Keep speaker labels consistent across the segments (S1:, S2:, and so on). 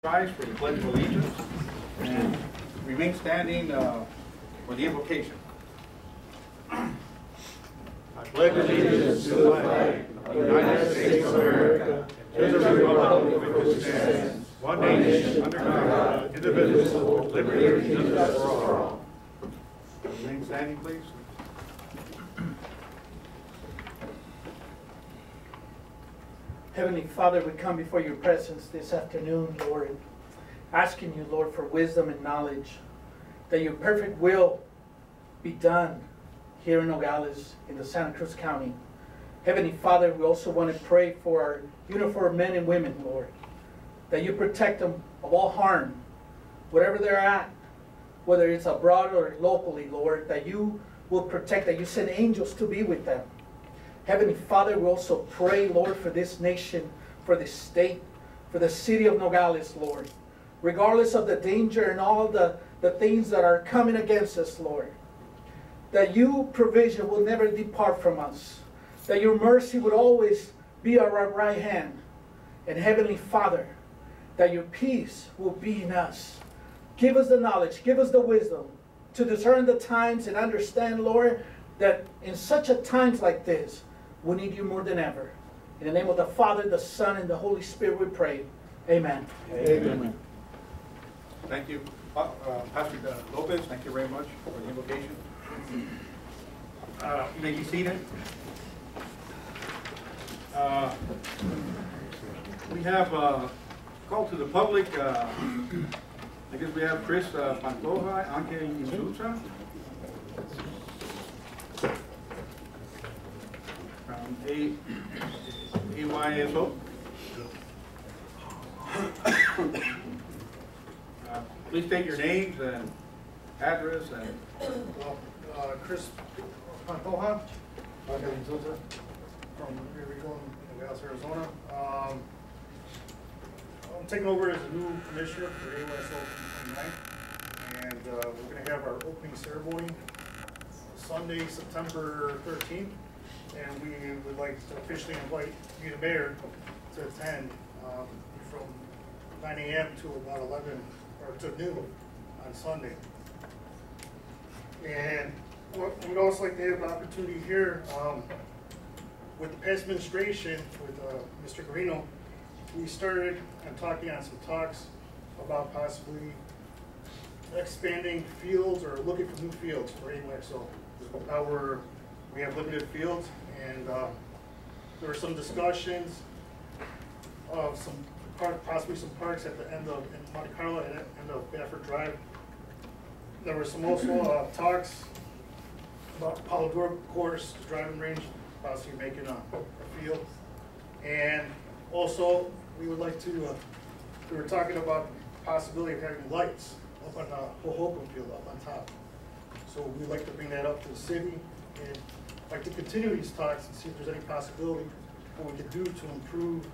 S1: Rise for the Pledge of Allegiance and remain standing for the invocation. I pledge allegiance to the flag of the United States of America, and to the republic for which it stands, one nation, under God, indivisible, with liberty and justice for all. Remain standing, please.
S2: Heavenly Father, we come before your presence this afternoon, Lord, asking you, Lord, for wisdom and knowledge, that your perfect will be done here in Nogales, in the Santa Cruz County. Heavenly Father, we also want to pray for our uniformed men and women, Lord, that you protect them of all harm, wherever they're at, whether it's abroad or locally, Lord, that you will protect, that you send angels to be with them. Heavenly Father, we also pray, Lord, for this nation, for this state, for the city of Nogales, Lord. Regardless of the danger and all the things that are coming against us, Lord, that your provision will never depart from us, that your mercy would always be at our right hand. And Heavenly Father, that your peace will be in us. Give us the knowledge, give us the wisdom to discern the times and understand, Lord, that in such a times like this, we need you more than ever. In the name of the Father, the Son, and the Holy Spirit we pray. Amen.
S1: Amen. Thank you. Pastor Lopez, thank you very much for the invocation. You may be seated. We have call to the public. I guess we have Chris Pantoja, Anke Insulza. From AYSO. Please state your names and address and.
S3: Chris Pantoja, from Nogales, Arizona. I'm taking over as a new commissioner for AYSO 29, and we're going to have our opening ceremony Sunday, September 13th. And we would like to officially invite you, the mayor, to attend from 9 a.m. to about 11 or to noon on Sunday. And we'd also like to have an opportunity here with the past administration, with Mr. Guarino. We started talking on some talks about possibly expanding fields or looking for new fields for AYSO. Now we have limited fields, and there were some discussions of possibly some parks at the end of Monte Carlo and at the end of Baffert Drive. There were some also talks about Palador course, driving range, possibly making a field. And also, we would like to, we were talking about the possibility of having lights up on the Hohokum field, up on top. So we'd like to bring that up to the city, and like to continue these talks and see if there's any possibility what we could do to improve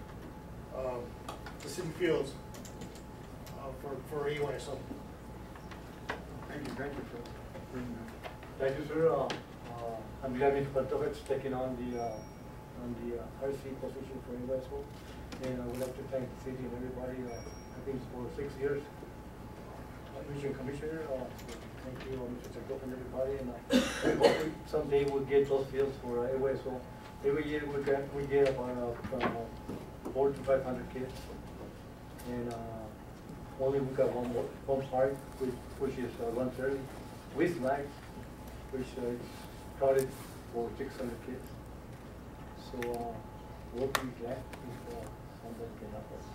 S3: the city fields for AYSO.
S1: Thank you for bringing that.
S4: Thank you, sir. I'm glad Mr. Pantoja is taking on the RC position for AYSO, and I would like to thank the city and everybody. I think it's for 6 years. Commissioner, thank you, Mr. Chakov and everybody, and hopefully someday we'll get those fields for AYSO. Every year we get about from 400 to 500 kids, and only we got one park which is runs early with lights, which is crowded for 600 kids. So we'll be glad if somebody can help us.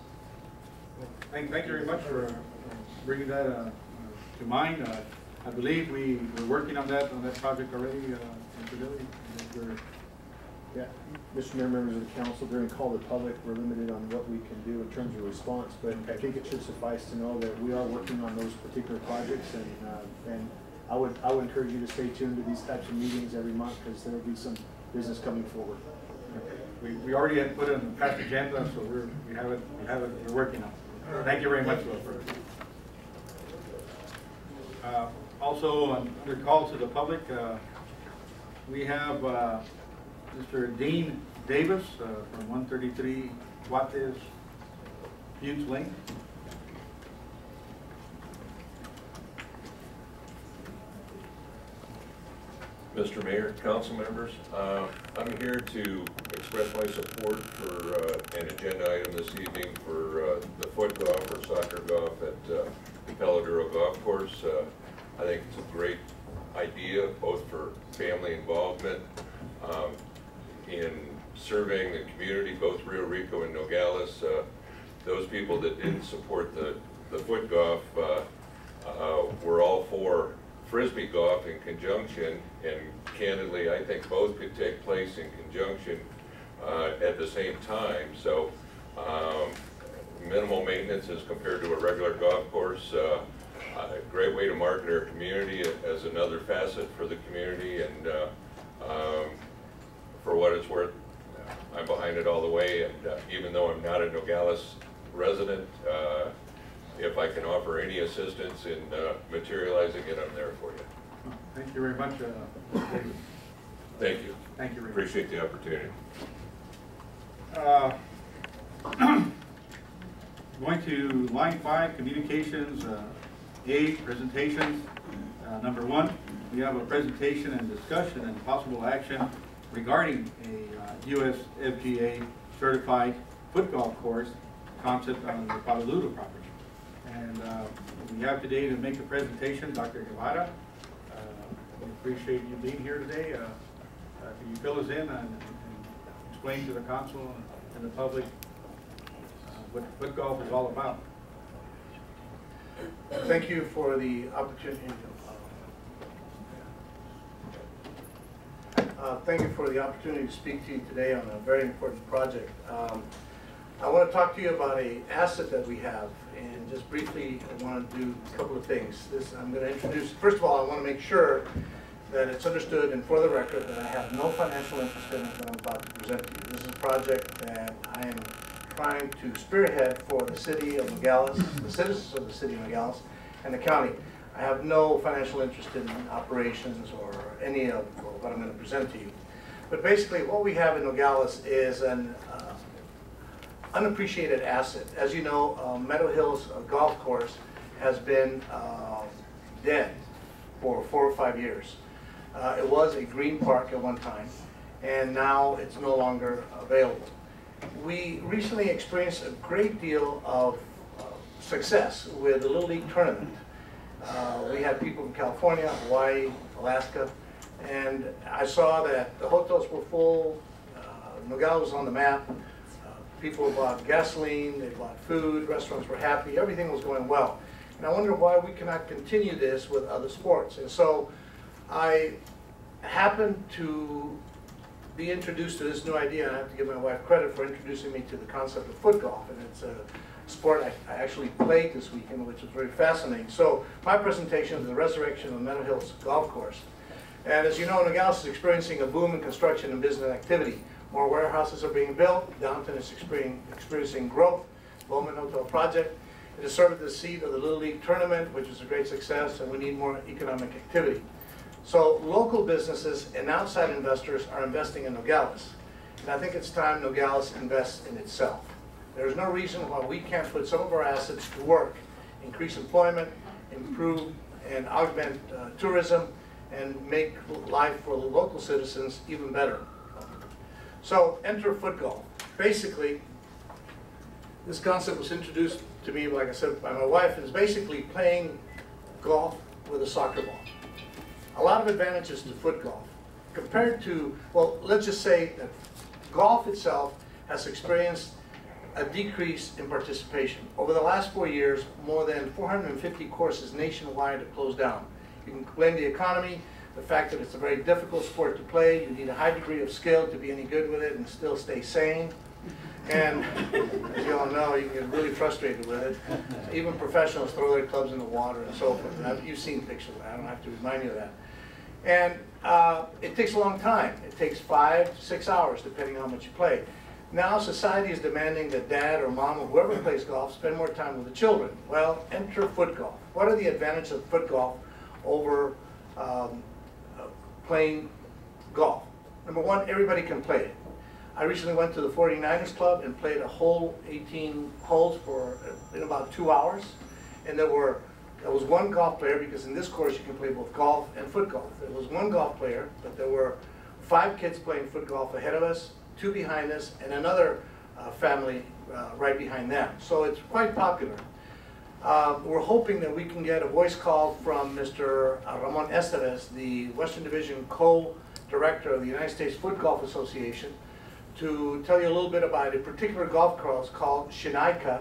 S1: Thank you very much for bringing that to mind. I believe we're working on that project already in Fidelity.
S5: Yeah, Mr. Mayor, members of the council, during call to the public, we're limited on what we can do in terms of response, but I think it should suffice to know that we are working on those particular projects, and I would encourage you to stay tuned to these types of meetings every month, because there will be some business coming forward.
S1: We already had put it on the past agenda, so we have it. We're working on it. Thank you very much, also, under call to the public, we have Mr. Dean Davis from 133 Guates Buttes Lane.
S6: Mr. Mayor, council members. I'm here to express my support for an agenda item this evening for the foot golf or soccer golf at the Peladuro Golf Course. I think it's a great idea, both for family involvement in surveying the community, both Rio Rico and Nogales. Those people that didn't support the foot golf were all for Frisbee golf in conjunction, and candidly, I think both could take place in conjunction at the same time. So minimal maintenance as compared to a regular golf course. A great way to market our community as another facet for the community, and for what it's worth, I'm behind it all the way. And even though I'm not a Nogales resident, if I can offer any assistance in materializing it, I'm there for you.
S7: Thank you very much, David.
S6: Thank you.
S7: Thank you very much.
S6: Appreciate the opportunity.
S7: Going to line 5, communications, A, presentations. Number 1, we have a presentation and discussion and possible action regarding a US FGA certified foot golf course concept on the Peladuro property. And we have today to make a presentation, Dr. Guevara. We appreciate you being here today. Can you fill us in and explain to the council and the public what foot golf is all about?
S8: Thank you for the opportunity. Thank you for the opportunity to speak to you today on a very important project. I want to talk to you about an asset that we have, and just briefly I want to do a couple of things. I'm going to introduce, first of all, I want to make sure that it's understood and for the record that I have no financial interest in what I'm about to present to you. This is a project that I am trying to spearhead for the city of Nogales, the citizens of the city of Nogales, and the county. I have no financial interest in operations or any of what I'm going to present to you. But basically what we have in Nogales is an unappreciated asset. As you know, Meadow Hills Golf Course has been dead for 4 or 5 years. It was a green park at one time, and now it's no longer available. We recently experienced a great deal of success with the Little League tournament. We had people from California, Hawaii, Alaska, and I saw that the hotels were full, Nogales was on the map, people bought gasoline, they bought food, restaurants were happy, everything was going well. And I wonder why we cannot continue this with other sports. And so I happened to be introduced to this new idea, and I have to give my wife credit for introducing me to the concept of foot golf. And it's a sport I actually played this weekend, which was very fascinating. So my presentation is the resurrection of Meadow Hills Golf Course. And as you know, Nogales is experiencing a boom in construction and business activity. More warehouses are being built, downtown is experiencing growth, Bowman Hotel project. It has served as the seat of the Little League tournament, which is a great success, and we need more economic activity. So local businesses and outside investors are investing in Nogales. And I think it's time Nogales invests in itself. There's no reason why we can't put some of our assets to work, increase employment, improve and augment tourism, and make life for the local citizens even better. So enter foot golf. Basically, this concept was introduced to me, like I said, by my wife, and it's basically playing golf with a soccer ball. A lot of advantages to foot golf. Compared to, well, let's just say that golf itself has experienced a decrease in participation. Over the last 4 years, more than 450 courses nationwide have closed down. You can blame the economy, the fact that it's a very difficult sport to play. You need a high degree of skill to be any good with it and still stay sane. And as you all know, you can get really frustrated with it. Even professionals throw their clubs in the water and so forth. You've seen pictures of that. I don't have to remind you of that. And it takes a long time. It takes 5 to 6 hours, depending on how much you play. Now society is demanding that dad or mom or whoever plays golf spend more time with the children. Well, enter foot golf. What are the advantages of foot golf over playing golf? Number one, everybody can play it. I recently went to the 49ers Club and played a whole 18 holes in about 2 hours. And there were There was one golf player, because in this course you can play both golf and foot golf. There was one golf player, but there were 5 kids playing foot golf ahead of us, 2 behind us, and another family right behind them. So it's quite popular. We're hoping that we can get a voice call from Mr. Ramon Estevez, the Western Division co-director of the United States Foot Golf Association, to tell you a little bit about a particular golf course called Shinaika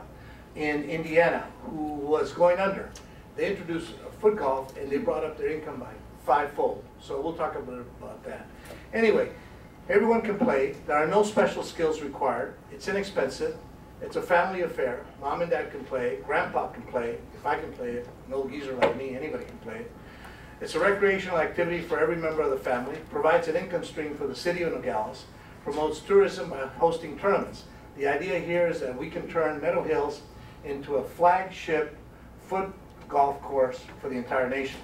S8: in Indiana, who was going under. They introduced foot golf and they brought up their income by 5-fold. So we'll talk a bit about that. Anyway, everyone can play. There are no special skills required. It's inexpensive. It's a family affair. Mom and Dad can play. Grandpa can play. If I can play it, an old geezer like me, anybody can play it. It's a recreational activity for every member of the family. Provides an income stream for the city of Nogales. Promotes tourism by hosting tournaments. The idea here is that we can turn Meadow Hills into a flagship foot golf course for the entire nation.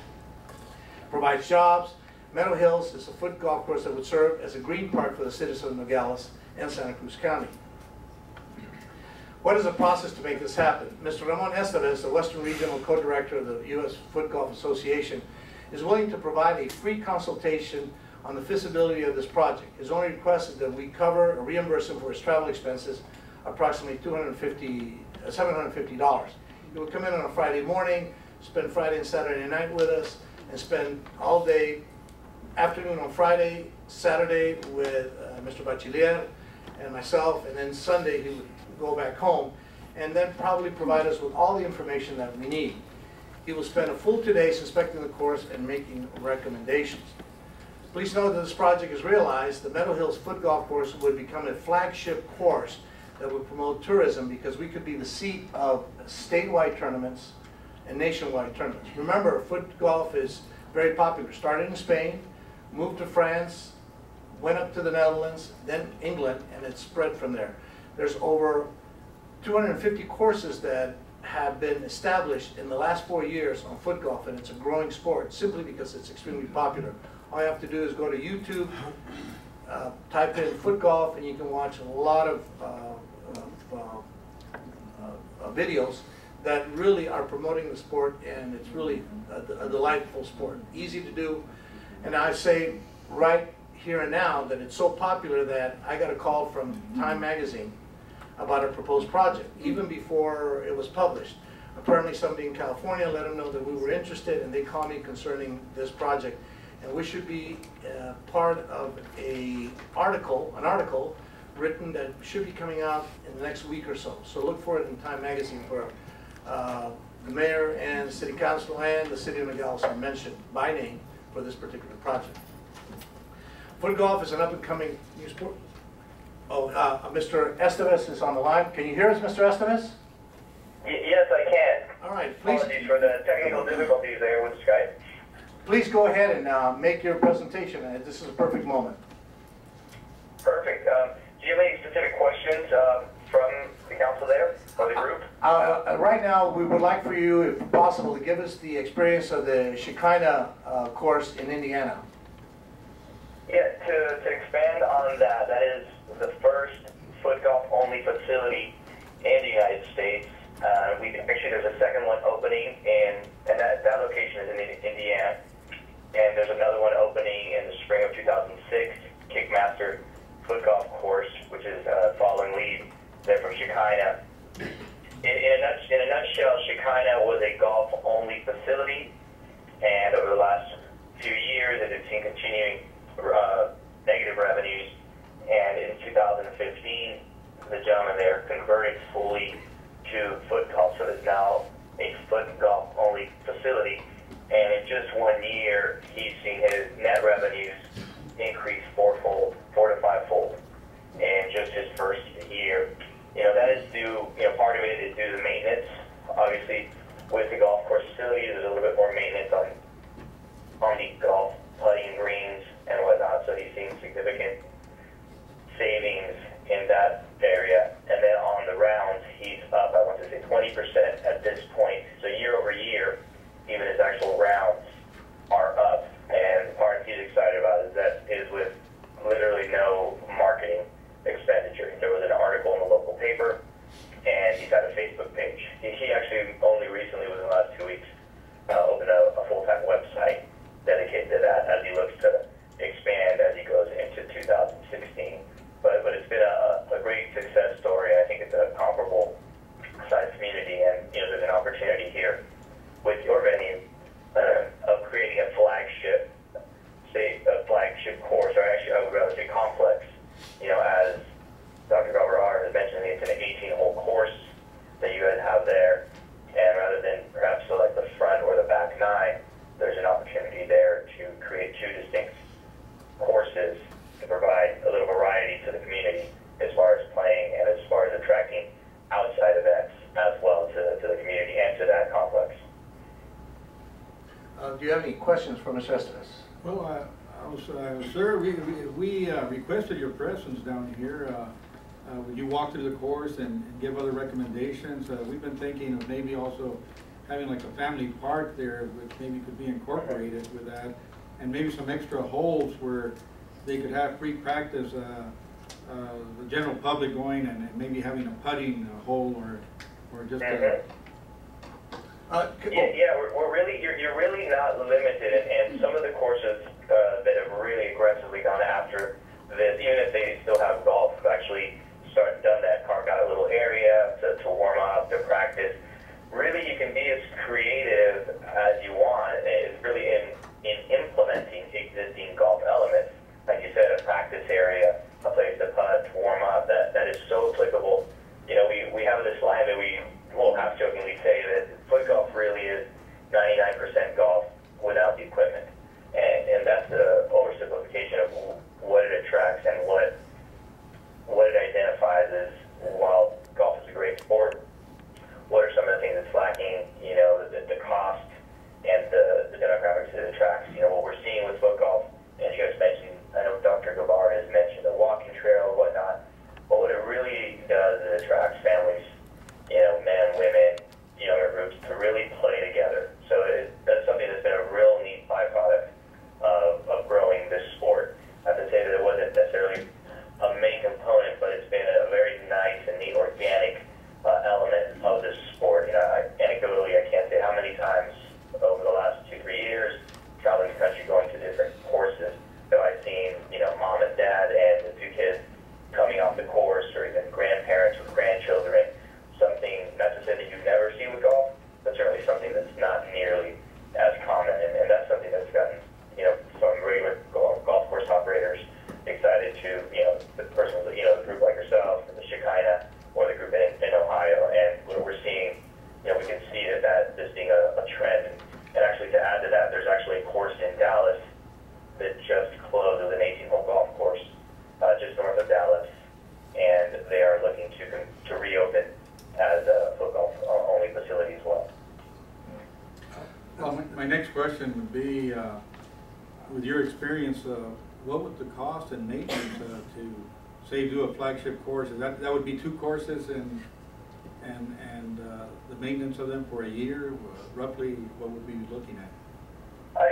S8: Provides jobs. Meadow Hills is a foot golf course that would serve as a green park for the citizens of Nogales and Santa Cruz County. What is the process to make this happen? Mr. Ramon Estevez, the Western Regional Co-Director of the U.S. Foot Golf Association, is willing to provide a free consultation on the feasibility of this project. His only request is that we cover or reimburse him for his travel expenses, approximately $750. He would come in on a Friday morning, spend Friday and Saturday night with us, and spend all day, afternoon on Friday, Saturday with Mr. Bachiller and myself, and then Sunday he would go back home, and then probably provide us with all the information that we need. He will spend a full 2 days inspecting the course and making recommendations. Please note that this project is realized, the Meadow Hills Foot Golf Course would become a flagship course that would promote tourism, because we could be the seat of statewide tournaments and nationwide tournaments. Remember, foot golf is very popular. Started in Spain, moved to France, went up to the Netherlands, then England, and it spread from there. There's over 250 courses that have been established in the last 4 years on foot golf, and it's a growing sport simply because it's extremely popular. All you have to do is go to YouTube, type in foot golf, and you can watch a lot of videos that really are promoting the sport, and it's really a delightful sport. Easy to do, and I say right here and now that it's so popular that I got a call from Time Magazine about a proposed project, even before it was published. Apparently somebody in California let them know that we were interested, and they called me concerning this project. And we should be part of an article written that should be coming out in the next week or so. So look for it in Time Magazine, where the mayor and the city council and the city of Nogales are mentioned by name for this particular project. Foot golf is an up-and-coming new sport. Oh, Mr. Estevez is on the line. Can you hear us, Mr. Estevez?
S9: Yes, I can.
S8: All right, please.
S9: Apologies for the technical difficulties there with Skype.
S8: Please go ahead and make your presentation. This is a perfect moment.
S9: Perfect. Do you have any specific questions from the council there, or the group?
S8: Right now, we would like for you, if possible, to give us the experience of the Shekinah course in Indiana.
S9: Yeah, to expand on that, that is the first foot golf only facility in the United States. Actually, there's a second one opening, and that location is in Indiana. And there's another one opening in the spring of 2006, Kickmaster Foot Golf Course, which is following lead there from Shekinah. In a nutshell, Shekinah was a golf-only facility, and over the last few years, it has seen continuing negative revenues. And in 2015, the gentleman there converted fully to foot golf, so it's now a foot golf-only facility. And in just 1 year, he's seen his net revenues increase 4 to 5-fold in just his first year. That is due, part of it is due to maintenance. Obviously, with the golf course facility, there's a little bit more maintenance on the golf putting greens and whatnot, so he's seen significant savings in that area. And then on the rounds, he's up, I want to say 20% at this point. So year over year, even his actual rounds are up. And the part he's excited about is with literally no marketing expenditure. There was an article in the local paper, and he's had a Facebook page. He actually only recently, within the last 2 weeks,
S8: do you have any questions for Mr. Estes?
S7: Well, sir, we requested your presence down here. Would you walk through the course and give other recommendations? We've been thinking of maybe also having like a family park there, which maybe could be incorporated with that, and maybe some extra holes where they could have free practice, the general public going and maybe having a putting hole or just a...
S9: We're really, you're really not limited, and some of the courses that have really aggressively gone after this, even if they still have golf, have actually done that, carved out a little area to warm up, to practice. Really, you can be as creative as you want. It's really in implementing existing golf elements. Like you said, a practice area, a place to putt, to warm up, that is so applicable. You know, we have this slide that we will half-jokingly say that foot golf really is 99% golf without the equipment. And that's the oversimplification of what it attracts and what it identifies as. While golf is a great sport, what are some of the things that's lacking? You know, the cost and the demographics it attracts. You know, what we're seeing with foot golf, and you guys mentioned, I know Dr. Gabar has mentioned the walking trail and whatnot, but what it really does is attracts families, you know, men, women, younger groups to really play together. So that's something that's been a real neat byproduct of growing this sport. I have to say that it wasn't necessarily a main component, but it's been a very nice and neat organic element of this sport. You know, anecdotally, I can't say how many times over the last 2-3 years, traveling the country, going to different courses, that I've seen, you know, mom and dad and the 2 kids coming off the course, or even grandparents with grandchildren. Something, not to say that you never see with golf, but certainly something that's not nearly as common, and that's something that's gotten, you know, some regular golf course operators excited to, you know, the person, you know, the group like yourself, the Shekinah, or the group in Ohio, and we're seeing, you know, we can see that this being a trend. And actually, to add to that, there's actually a course in Dallas that just closed. It was an 18-hole golf course just north of Dallas, and they are looking to reopen as a foot golf only facility as well.
S7: Well, my next question would be, with your experience, what would the cost and maintenance to say do a flagship course? That would be 2 courses and the maintenance of them for a year. Roughly, what would we be looking at?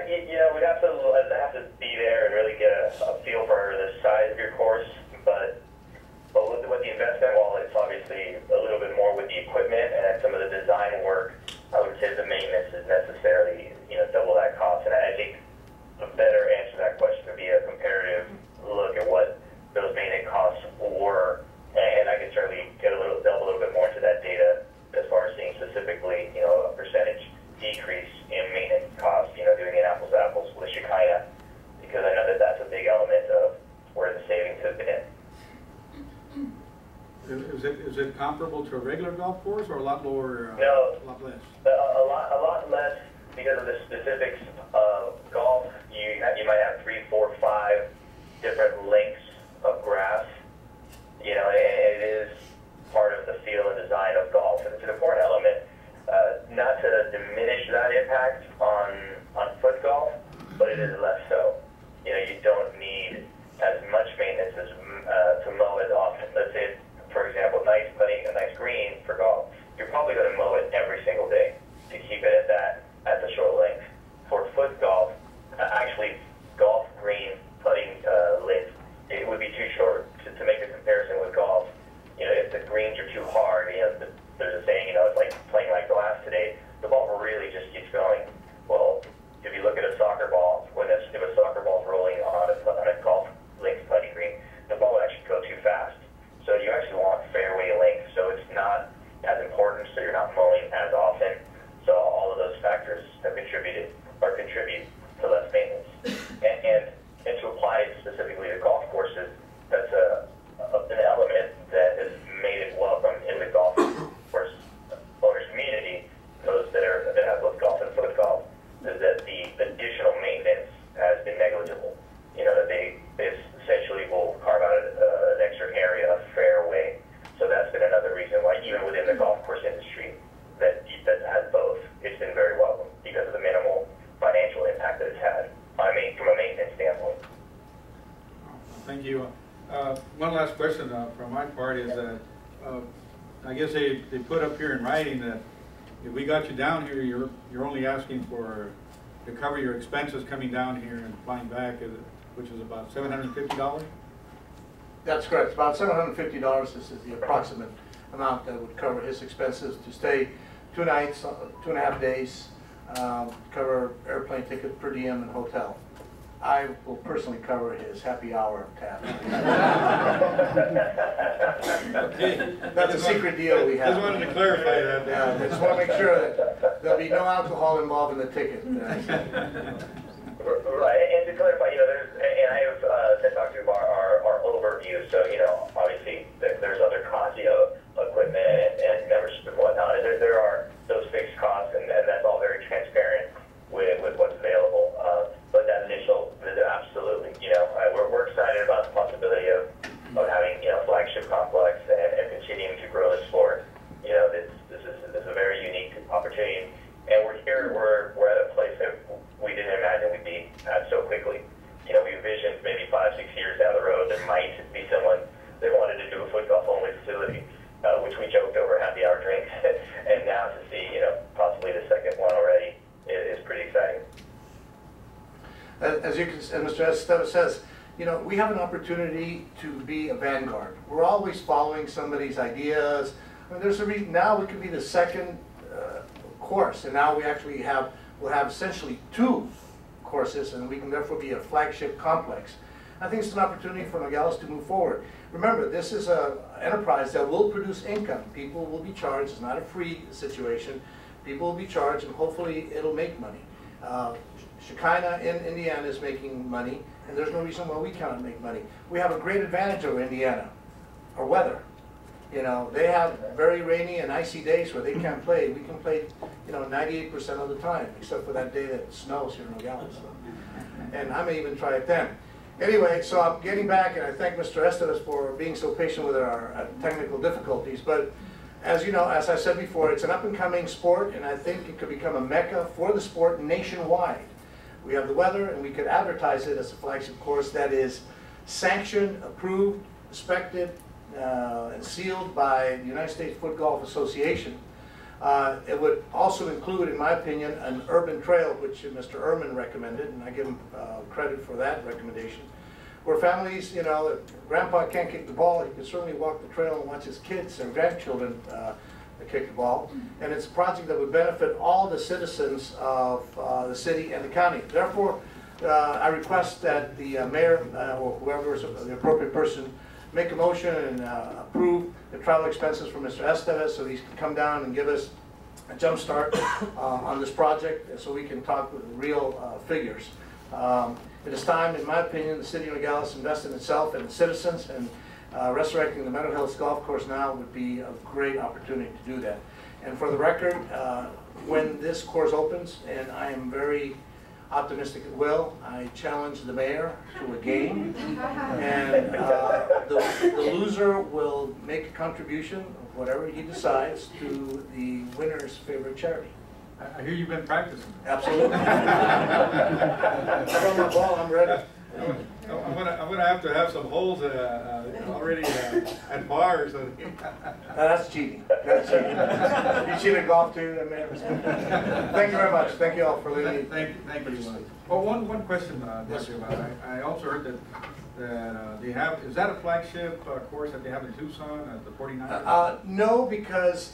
S9: You know, we'd have to be there and really get a feel for the size of your course, but with the investment, while it's obviously a little bit more with the equipment and some of the design work, I would say the maintenance is necessarily, you know, double that cost. And I think a better answer to that question would be a comparative look at what those maintenance costs were, and I can certainly delve a little bit more into that data as far as seeing specifically, you know, a percentage decrease in maintenance costs, you know, doing it apples to apples with Shekinah, because I know that that's a big element of where the savings have been.
S7: Is it comparable to a regular golf course, or a lot lower?
S9: No,
S7: a lot less.
S9: A lot less because of the specifics of golf. You might have 3, 4, 5 different lengths of grass. You know, it is part of the feel and design of golf, and it's an important element. Not to diminish that impact on foot golf, but it is less so. You know, you don't need as much maintenance as to mow as often. Let's say, for example, putting a nice green for golf, you're probably going to mow it every single day to keep it at the short length. For foot golf, actually, golf green putting length, it would be too short to make a comparison with golf. You know, if the greens are too hard, you know, there's a saying, you know, it's like playing like glass today. The ball really just keeps going. Well, if you look at a soccer ball, if a soccer ball's rolling on a golf length putting green, the ball will actually go too fast. So you actually want fairway length, so it's not as important, so you're not mowing as often. So all of those factors have contribute to less maintenance. And to apply it specifically to golf courses, that's an element that has made it welcome in the golf course owners community, those that have both golf and foot golf.
S7: last question from my part is that, I guess they put up here in writing that if we got you down here, you're only asking for to cover your expenses coming down here and flying back, which is about $750?
S8: That's correct. About $750. This is the approximate amount that would cover his expenses to stay 2 nights, 2.5 days, cover airplane ticket, per diem, and hotel. I will personally cover his happy hour tab.
S7: Okay.
S8: That's a secret deal we have.
S7: Just wanted to clarify that.
S8: I just want to make sure that there'll be no alcohol involved in the ticket.
S9: Right, and to clarify, there's, and I have talked to our overview, so, obviously there's other costs, equipment and membership and whatnot, and there are those fixed costs, and that's all very transparent with what's available. But that initial visit, absolutely, we're excited about the possibility of having, flagship complex and continuing to grow the sport. This is a very unique opportunity, and we're at a place that we didn't imagine we'd be at so quickly. We envisioned maybe 5-6 years down the road there might be someone that wanted to do a foot golf only facility, which we joked over happy hour drinks, and now to see, possibly the second one already is pretty exciting.
S8: As you can, and Mr. Esteva says, we have an opportunity to be a vanguard. We're always following somebody's ideas. I mean, there's a reason now we could be the second course, and now we'll have essentially 2 courses, and we can therefore be a flagship complex. I think it's an opportunity for Nogales to move forward. Remember, this is an enterprise that will produce income. People will be charged. It's not a free situation. People will be charged, and hopefully it'll make money. Shekinah in Indiana is making money, and there's no reason why we cannot make money. We have a great advantage over Indiana, our weather. They have very rainy and icy days where they can't play. We can play, 98% of the time, except for that day that it snows here in Nogales. And I may even try it then. Anyway, so I'm getting back, and I thank Mr. Estevez for being so patient with our technical difficulties. But as you know, as I said before, it's an up-and-coming sport, and I think it could become a mecca for the sport nationwide. We have the weather, and we could advertise it as a flagship course that is sanctioned, approved, inspected, and sealed by the United States Foot Golf Association. It would also include, in my opinion, an urban trail, which Mr. Ehrman recommended, and I give him credit for that recommendation, where families, if grandpa can't kick the ball, he can certainly walk the trail and watch his kids and grandchildren kick the ball. And it's a project that would benefit all the citizens of the city and the county. Therefore, I request that the mayor or whoever is the appropriate person make a motion and approve the travel expenses for Mr. Estevez so he can come down and give us a jump start on this project so we can talk with real figures. It is time, in my opinion, the city of Nogales invest in itself and its citizens, and resurrecting the Meadow Hills Golf Course now would be a great opportunity to do that. And for the record, when this course opens, and I am very optimistic it will, I challenge the mayor to a game, and the loser will make a contribution of whatever he decides to the winner's favorite charity.
S7: I hear you've been practicing.
S8: Absolutely. I got my ball, I'm ready.
S7: I'm gonna have some holes already at bars.
S8: That's cheating. That's cheating. You cheat at golf too, man. Thank you very much. Thank you all for letting me.
S7: Thank you. Oh, one question, Dr. About. I also heard that they have. Is that a flagship course that they have in Tucson at the 49ers?
S8: No, because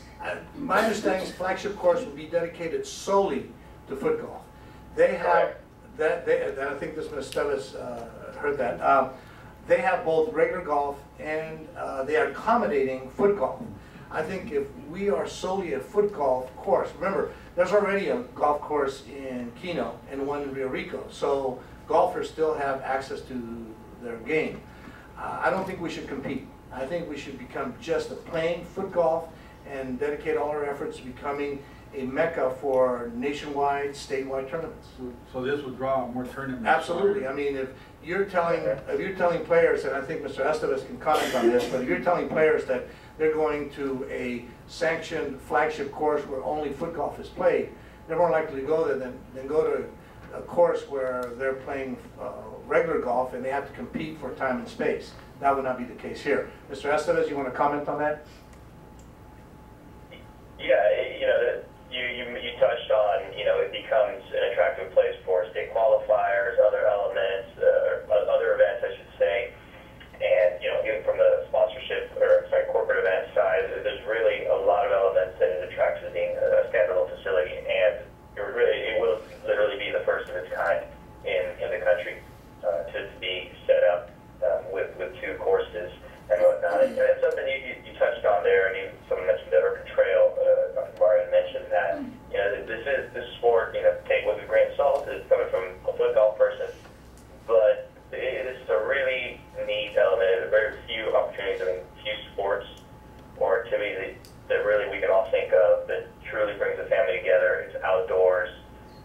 S8: my understanding is flagship course will be dedicated solely to foot golf. They have. I think this Ms. Stevis heard that. They have both regular golf and they are accommodating foot golf. I think if we are solely a foot golf course, remember, there's already a golf course in Keno and one in Rio Rico, so golfers still have access to their game. I don't think we should compete. I think we should become just a plain foot golf and dedicate all our efforts to becoming a mecca for nationwide, statewide tournaments.
S7: So this would draw more tournaments.
S8: Absolutely. I mean, if you're telling players, and I think Mr. Estevez can comment on this, but if you're telling players that they're going to a sanctioned flagship course where only foot golf is played, they're more likely to go there than go to a course where they're playing regular golf and they have to compete for time and space. That would not be the case here. Mr. Estevez, you want to comment on that?
S9: Yeah, you touched on, it becomes an attractive place for state qualifiers, other elements, other events, I should say. And, even from the sponsorship, corporate event side, there's really a lot of elements that it attracts as being a standalone facility. And it will literally be the first of its kind in the country to be set up with two courses and whatnot. And it's something you touched on there, and someone mentioned the Urban Trail. Dr. Barr mentioned that. This sport, take with a grain of salt. It's coming from a foot golf person, but it is a really neat element. There are very few opportunities, few sports or activities that really we can all think of that truly brings the family together. It's outdoors,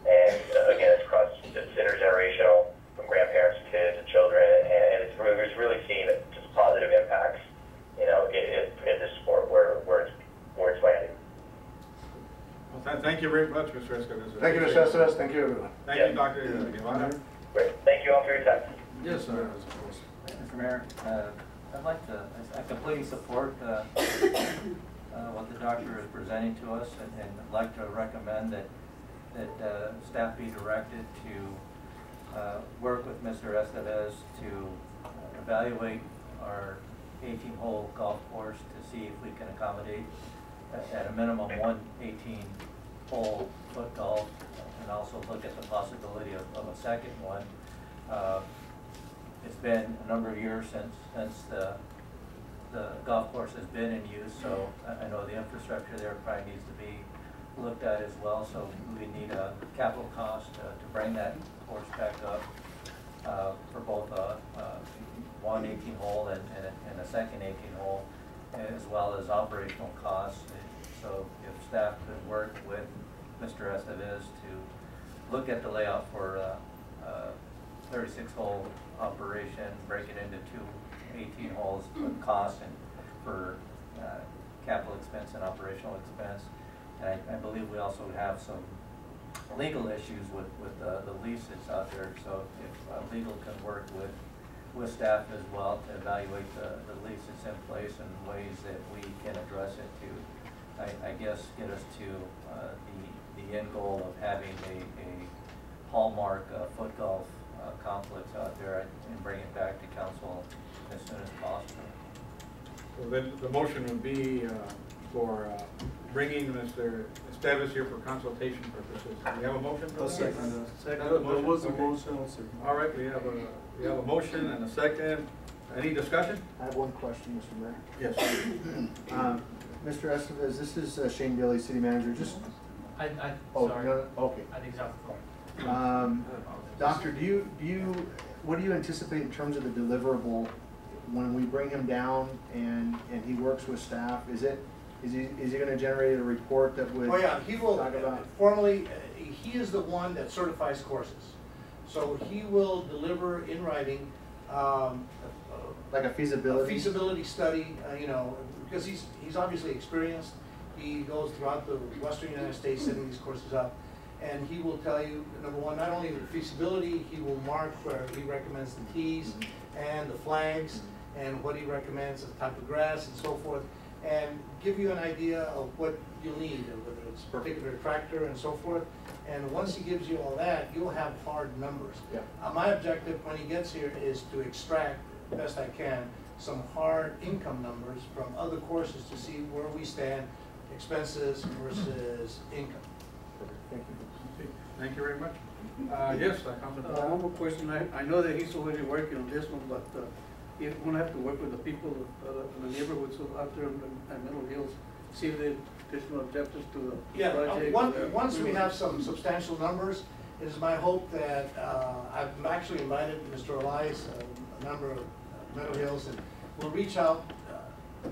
S9: and again, it's intergenerational, from grandparents to kids to children, and it's really seen just positive impacts, in this sport where it's landing.
S7: Well, thank you very much, Mr. Escobar.
S8: Thank you, Mr. Estevez. Thank you, everyone.
S7: Thank you, Dr. Guevara.
S9: Great. Thank you all for your time.
S7: Yes, sir.
S10: Mr. Mayor, I completely support what the doctor is presenting to us, and I'd like to recommend that staff be directed to work with Mr. Estevez to evaluate our 18-hole golf course to see if we can accommodate at a minimum one 18-hole foot golf, and also look at the possibility of a second one. It's been a number of years since the golf course has been in use, so I know the infrastructure there probably needs to be looked at as well, so we need a capital cost to bring that course back up for both one 18-hole and a second 18-hole, as well as operational costs. So if staff could work with Mr. Estevez to look at the layout for 36-hole operation, break it into two 18 holes with cost and for capital expense and operational expense. And I believe we also have some legal issues with the lease that's out there. So if legal can work with staff as well to evaluate the lease that's in place and ways that we can address it to, I guess, get us to the end goal of having a hallmark foot golf complex out there and bring it back to council as soon as possible.
S7: So then the motion would be for bringing Mr. Estevez here for consultation purposes. Do we have a motion for that?
S4: Second.
S7: There was a motion. All right, we have a motion and a second. Any discussion?
S5: I have one question, Mr. Mayor.
S7: Yes.
S5: Mr. Estevez, this is Shane Daly, City Manager. Just
S11: sorry.
S5: no, okay.
S11: I think so.
S5: Doctor, what do you anticipate in terms of the deliverable when we bring him down and he works with staff? Is he going to generate a report that would?
S8: Oh yeah, he will
S5: talk about
S8: formally. He is the one that certifies courses, so he will deliver in writing.
S5: Like a feasibility
S8: study, because he's obviously experienced. He goes throughout the western United States setting these courses up, and he will tell you, number one, not only the feasibility, he will mark where he recommends the tees and the flags and what he recommends, the type of grass and so forth, and give you an idea of what you'll need, whether it's a particular tractor and so forth. And once he gives you all that, you'll have hard numbers.
S5: Yeah.
S8: My objective when he gets here is to extract, best I can, some hard income numbers from other courses to see where we stand, expenses versus income.
S5: Thank you.
S7: Thank you very much. Yes, Councilman.
S12: One more question. I know that he's already working on this one, but he's going to have to work with the people in the neighborhoods out there in Middle Hills, see if there's additional objectives to the project.
S8: Once we have some substantial numbers, it is my hope that I've actually invited Mr. Elias, a member of Meadow Hills, and we'll reach out.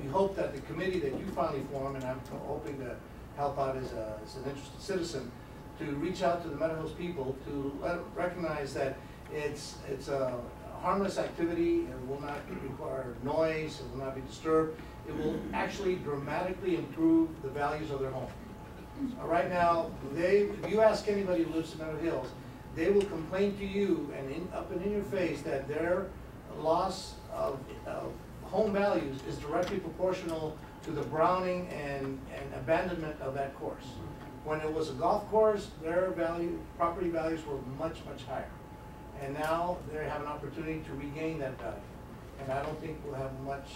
S8: We hope that the committee that you finally form, and I'm hoping to help out as an interested citizen, to reach out to the Meadow Hills people to recognize that it's a harmless activity. It will not require noise. It will not be disturbed. It will actually dramatically improve the values of their home. Right now, if you ask anybody who lives in Meadow Hills, they will complain to you and up and in your face that their loss of home values is directly proportional to the browning and abandonment of that course. When it was a golf course, their property values were much, much higher. And now they have an opportunity to regain that value. And I don't think we'll have much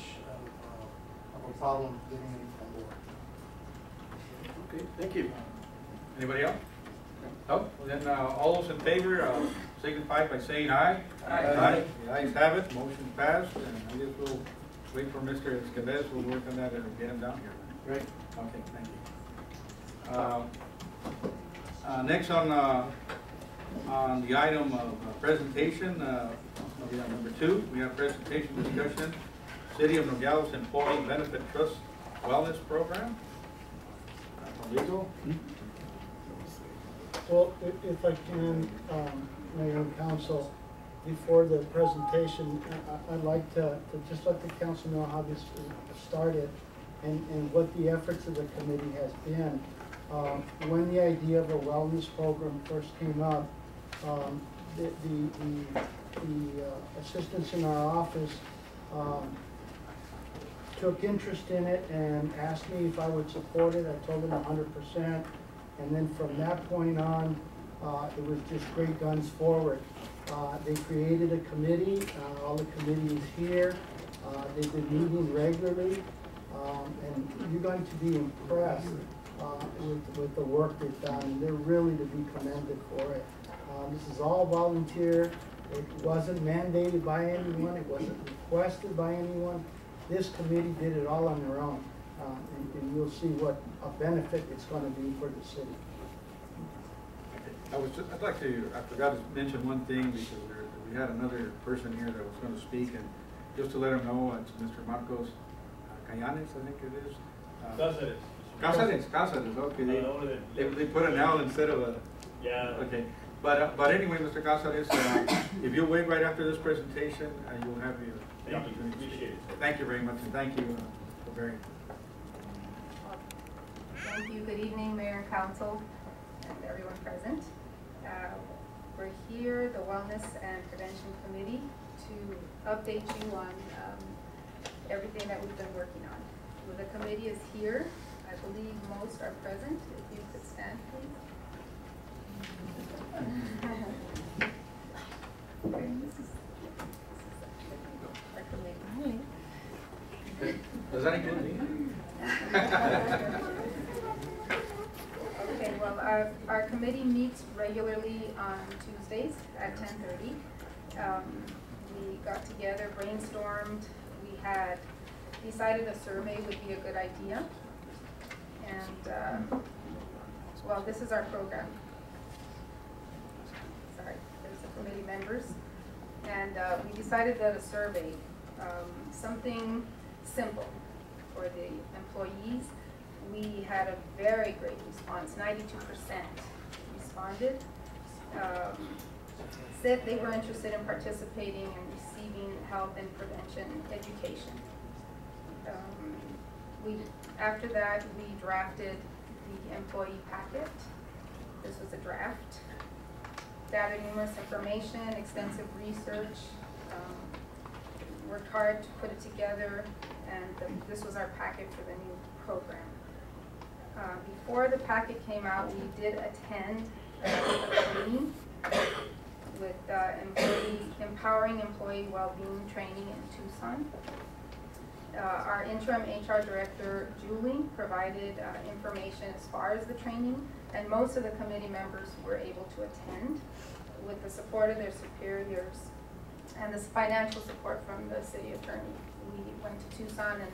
S8: of a problem getting it on board.
S7: Okay, thank you. Anybody else? No? Well, then, all those in favor, signify by saying aye. Aye. The ayes have it, motion passed, and I guess we'll wait for Mr. Escalez, we'll work on that and get him down here.
S8: Great.
S7: Okay, thank you. Next on the item of presentation, we have number 2, we have presentation discussion, City of Nogales Employee Benefit Trust Wellness Program. Legal?
S13: Well, if I can, Mayor and Council, before the presentation, I'd like to just let the council know how this started and what the efforts of the committee has been. When the idea of a wellness program first came up, the assistants in our office took interest in it and asked me if I would support it. I told them 100%. And then from that point on, it was just great guns forward. They created a committee, all the committees here. They've been meeting regularly, and you're going to be impressed with the work they've done. They're really to be commended for it. This is all volunteer. It wasn't mandated by anyone. It wasn't requested by anyone. This committee did it all on their own, and you'll see what a benefit it's going to be for the city.
S7: I'd like to, I forgot to mention one thing because we had another person here that was going to speak, and just to let him know, it's Mr. Marcos Cayanes, I think it is. Cáceres, okay. They put an L instead of a,
S14: yeah.
S7: Okay. But anyway, Mr. Cáceres, if you'll wait right after this presentation, you'll have the opportunity.
S14: Appreciate it.
S7: Thank you very much, and thank you for bearing.
S15: Thank you. Good evening, Mayor and Council, and everyone present. We're here, the Wellness and Prevention Committee, to update you on everything that we've been working on. Well, the committee is here. I believe most are present. If you could stand, please. Okay, this is our committee.
S7: Does that include me?
S15: Okay, well, our committee meets regularly on Tuesdays at 10:30. We got together, brainstormed. We had decided a survey would be a good idea. And, well, this is our program. Sorry, there's the committee members. And we decided that a survey, something simple for the employees. We had a very great response, 92% responded. Said they were interested in participating and receiving health and prevention education. After that, we drafted the employee packet. This was a draft. Data, numerous information, extensive research. Worked hard to put it together, and this was our packet for the new program. Before the packet came out, we did attend a meeting with empowering employee well-being training in Tucson. Our interim HR director, Julie, provided information as far as the training, and most of the committee members were able to attend with the support of their superiors and this financial support from the city attorney. We went to Tucson and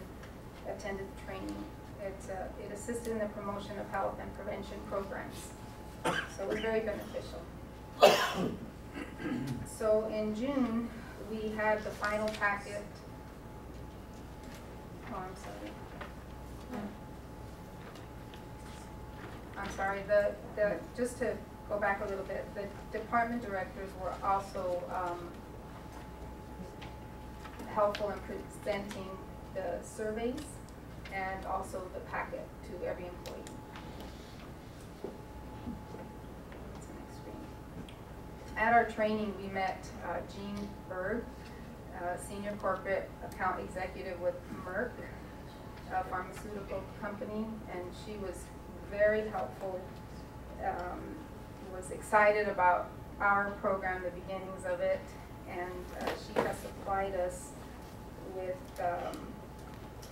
S15: attended the training. It assisted in the promotion of health and prevention programs, so it was very beneficial. So in June, we had the final packet. Oh, I'm sorry. Just to go back a little bit, the department directors were also helpful in presenting the surveys and also the packet to every employee. What's the next screen? At our training, we met Jean Berg, Senior Corporate Account Executive with Merck, a pharmaceutical company, and she was very helpful, was excited about our program, the beginnings of it, and she has supplied us with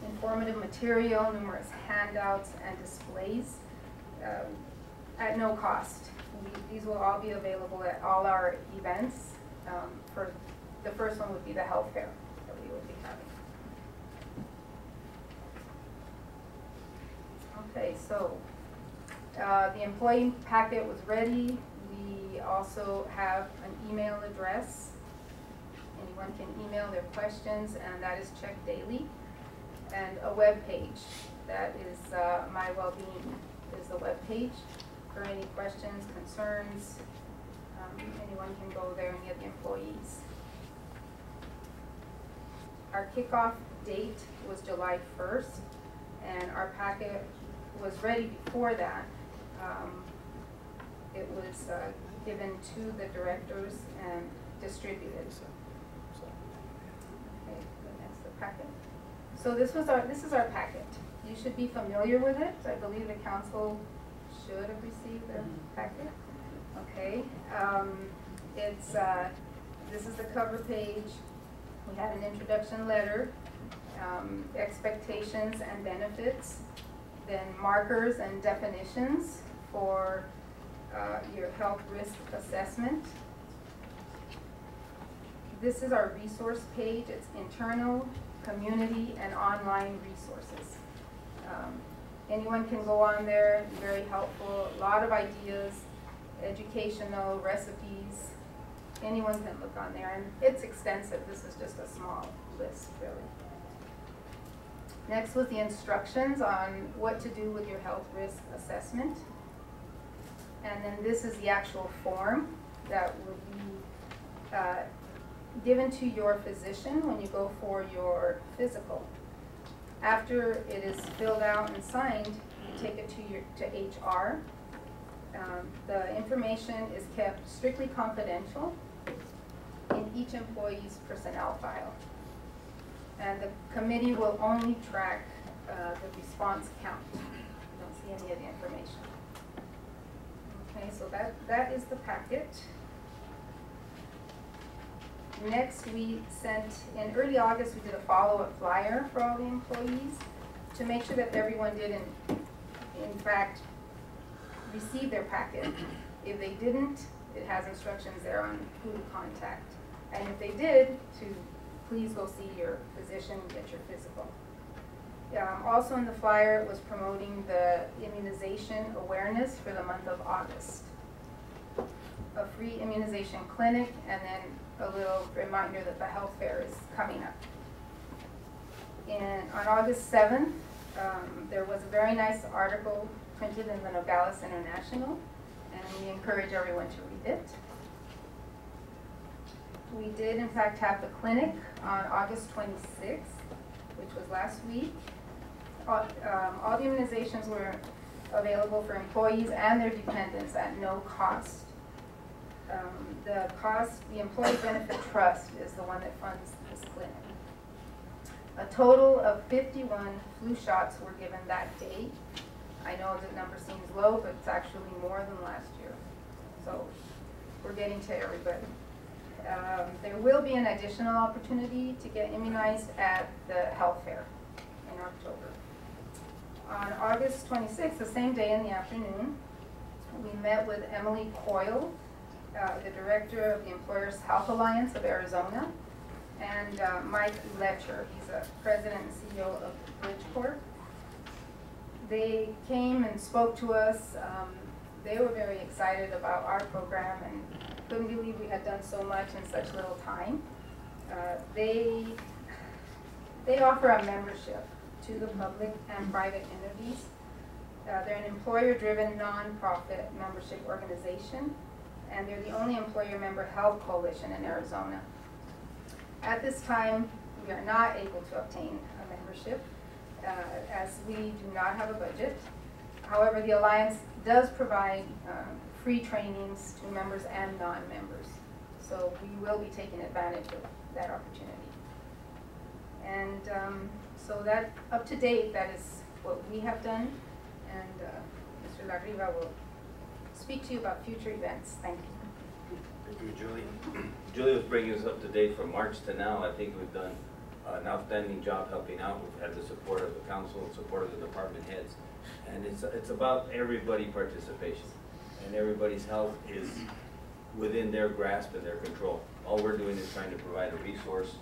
S15: informative material, numerous handouts and displays at no cost. These will all be available at all our events. For the first one would be the health fair that we will be having. Okay, so the employee packet was ready. We also have an email address. Anyone can email their questions, and that is checked daily. And a web page, that is My Wellbeing is the web page. For any questions, concerns, anyone can go there, any of the employees. Our kickoff date was July 1st, and our packet was ready before that. It was given to the directors and distributed. Okay, that's the packet. So this is our packet. You should be familiar with it. I believe the council should have received the packet. Okay. This is the cover page. We have an introduction letter, expectations and benefits, then markers and definitions for your health risk assessment. This is our resource page. It's internal, community, and online resources. Anyone can go on there, very helpful, a lot of ideas, educational, recipes. Anyone can look on there, and it's extensive. This is just a small list, really. Next was the instructions on what to do with your health risk assessment. And then this is the actual form that will be given to your physician when you go for your physical. After it is filled out and signed, you take it to HR. The information is kept strictly confidential in each employee's personnel file. And the committee will only track the response count. You don't see any of the information. Okay, so that is the packet. Next, we sent, in early August, we did a follow-up flyer for all the employees to make sure that everyone did, in fact, receive their packet. If they didn't, it has instructions there on who to contact. And if they did, to please go see your physician and get your physical. Also in the flyer, it was promoting the immunization awareness for the month of August. A free immunization clinic, and then a little reminder that the health fair is coming up. On August 7th, there was a very nice article printed in the Nogales International, and we encourage everyone to read it. We did, in fact, have the clinic on August 26th, which was last week. All the immunizations were available for employees and their dependents at no cost. The Employee Benefit Trust is the one that funds this clinic. A total of 51 flu shots were given that day. I know the number seems low, but it's actually more than last year. So we're getting to everybody. There will be an additional opportunity to get immunized at the health fair in October. On August 26th, the same day in the afternoon, we met with Emily Coyle, the director of the Employers Health Alliance of Arizona, and Mike Letcher. He's a president and CEO of Bridgeport. They came and spoke to us. They were very excited about our program and couldn't believe we had done so much in such little time. They offer a membership to the public and private entities. They're an employer-driven nonprofit membership organization, and they're the only employer member health coalition in Arizona. At this time, we are not able to obtain a membership as we do not have a budget. However, the Alliance does provide free trainings to members and non-members. So we will be taking advantage of that opportunity. And so that, up to date, that is what we have done. And Mr. Larriva will speak to you about future events. Thank you.
S14: Thank you, Julie. Julie was bringing us up to date from March to now. I think we've done an outstanding job helping out. We've had the support of the council and support of the department heads. And it's about everybody participation. And everybody's health is within their grasp and their control. All we're doing is trying to provide a resource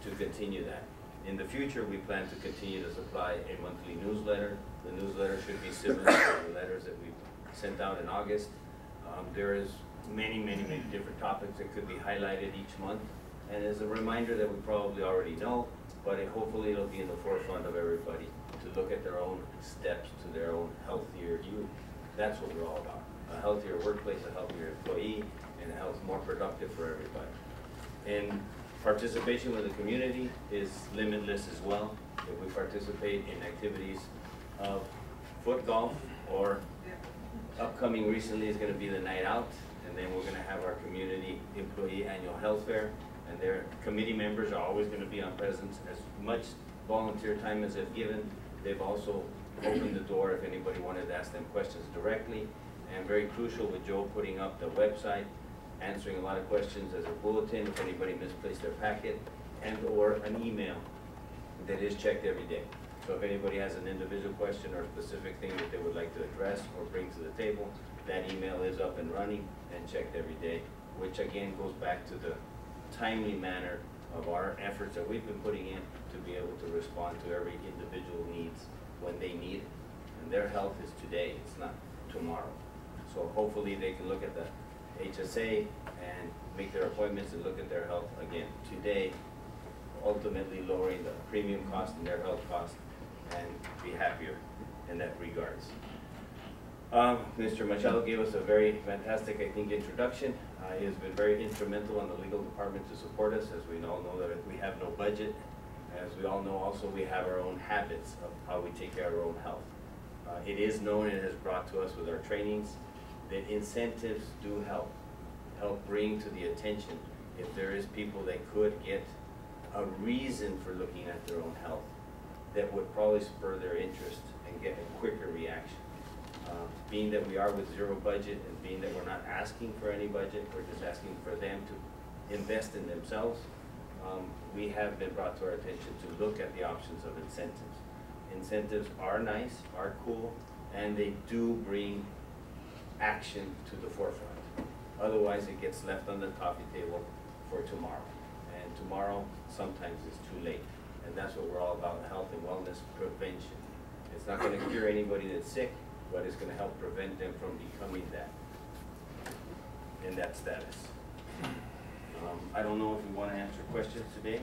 S14: to continue that. In the future, we plan to continue to supply a monthly newsletter. The newsletter should be similar to the letters that we sent out in August. There is many different topics that could be highlighted each month. And as a reminder that we probably already know, but hopefully it'll be in the forefront of everybody to look at their own steps to their own healthier you. That's what we're all about. A healthier workplace, a healthier employee, and a health more productive for everybody. And participation with the community is limitless as well. If we participate in activities of foot golf, or upcoming recently is going to be the night out, and then we're going to have our community employee annual health fair, and their committee members are always going to be on presence. As much volunteer time as they've given, they've also opened the door if anybody wanted to ask them questions directly. And very crucial with Joe putting up the website, answering a lot of questions as a bulletin if anybody misplaced their packet, and or an email that is checked every day. So if anybody has an individual question or a specific thing that they would like to address or bring to the table, that email is up and running and checked every day, which again goes back to the timely manner of our efforts that we've been putting in to be able to respond to every individual needs when they need it. And their health is today, it's not tomorrow. So hopefully they can look at the HSA and make their appointments and look at their health again today, ultimately lowering the premium cost and their health cost, and be happier in that regards. Mr. Machado gave us a very fantastic, I think, introduction. He has been very instrumental in the legal department to support us, as we all know that we have no budget. As we all know also, we have our own habits of how we take care of our own health. It is known and has brought to us with our trainings that incentives do help bring to the attention if there is people that could get a reason for looking at their own health that would probably spur their interest and get a quicker reaction. Being that we are with zero budget and being that we're not asking for any budget, we're just asking for them to invest in themselves, we have been brought to our attention to look at the options of incentives. Incentives are nice, are cool, and they do bring action to the forefront. Otherwise, it gets left on the coffee table for tomorrow. And tomorrow sometimes is too late. And that's what we're all about, health and wellness prevention. It's not going to cure anybody that's sick, but it's going to help prevent them from becoming that, in that status. I don't know if you want to answer questions today.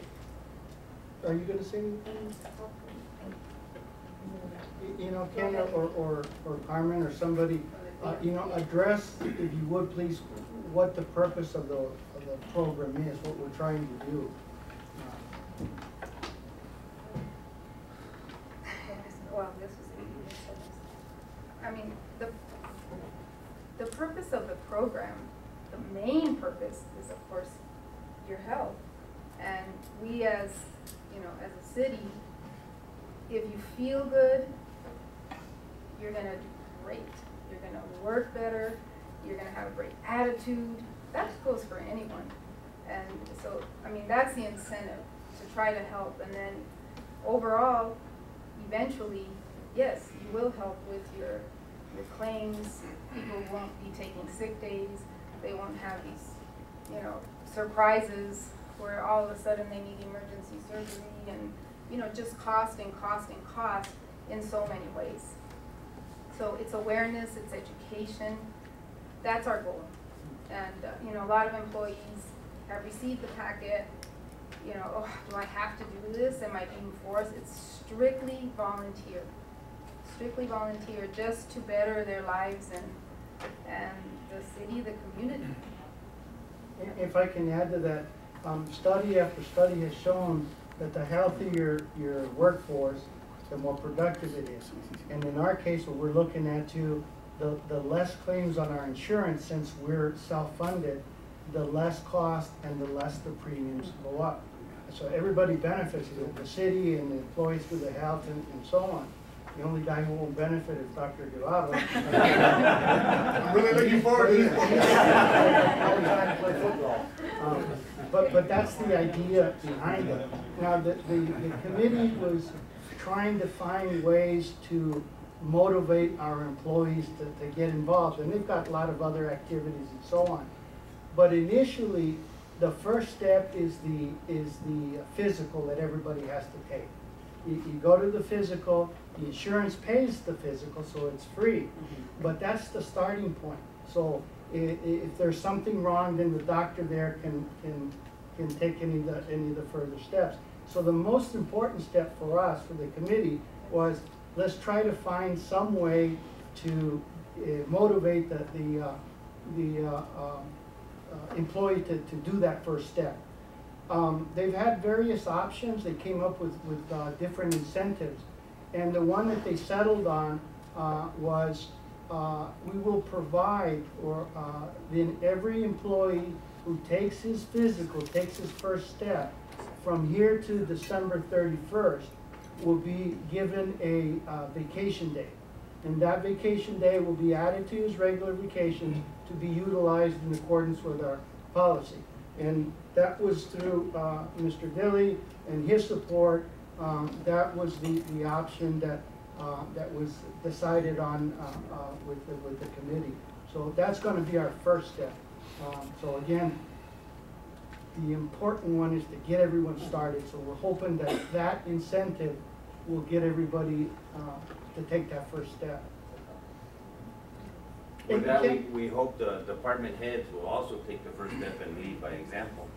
S13: Are you going to say anything? You know, Ken or Carmen or somebody, you know, address, if you would please, what the purpose of the program is, what we're trying to do.
S15: Well, this was, I mean, the purpose of the program, the main purpose is, of course, your health. And we as, you know, as a city, if you feel good, you're gonna do great. You're gonna work better, you're gonna have a great attitude. That goes for anyone. And so, I mean, that's the incentive, to try to help. And then overall, eventually, yes, you will help with your claims. People won't be taking sick days. They won't have these, you know, surprises where all of a sudden they need emergency surgery and, you know, just cost and cost and cost in so many ways. So it's awareness, it's education. That's our goal. And, you know, a lot of employees have received the packet, you know, oh, do I have to do this? Am I being forced? It's strictly volunteer. Strictly volunteer, just to better their lives and the city, the community.
S13: If I can add to that, study after study has shown that the healthier your workforce, the more productive it is. And in our case, what we're looking at too, the less claims on our insurance, since we're self-funded, the less cost and the less the premiums go up. So everybody benefits, the city and the employees through the health and so on. The only guy who won't benefit is Dr. Guevara.
S3: I'm really looking forward to it.
S13: All the time to play football. But that's the idea behind it. Now, the committee was trying to find ways to motivate our employees to get involved, and they've got a lot of other activities and so on. But initially, the first step is the physical that everybody has to take. You go to the physical, the insurance pays the physical, so it's free. But that's the starting point. So if there's something wrong, then the doctor there can take any of the further steps. So the most important step for us, for the committee, was let's try to find some way to motivate the employee to do that first step. They've had various options. They came up with different incentives. And the one that they settled on was we will provide, or then every employee who takes his physical, takes his first step, from here to December 31st, will be given a vacation day. And that vacation day will be added to his regular vacation to be utilized in accordance with our policy. And that was through Mr. Dilly and his support. That was the option that was decided on with the committee. So that's going to be our first step. So again, the important one is to get everyone started. So we're hoping that that incentive will get everybody to take that first step.
S14: With that, we hope the department heads will also take the first step and lead by example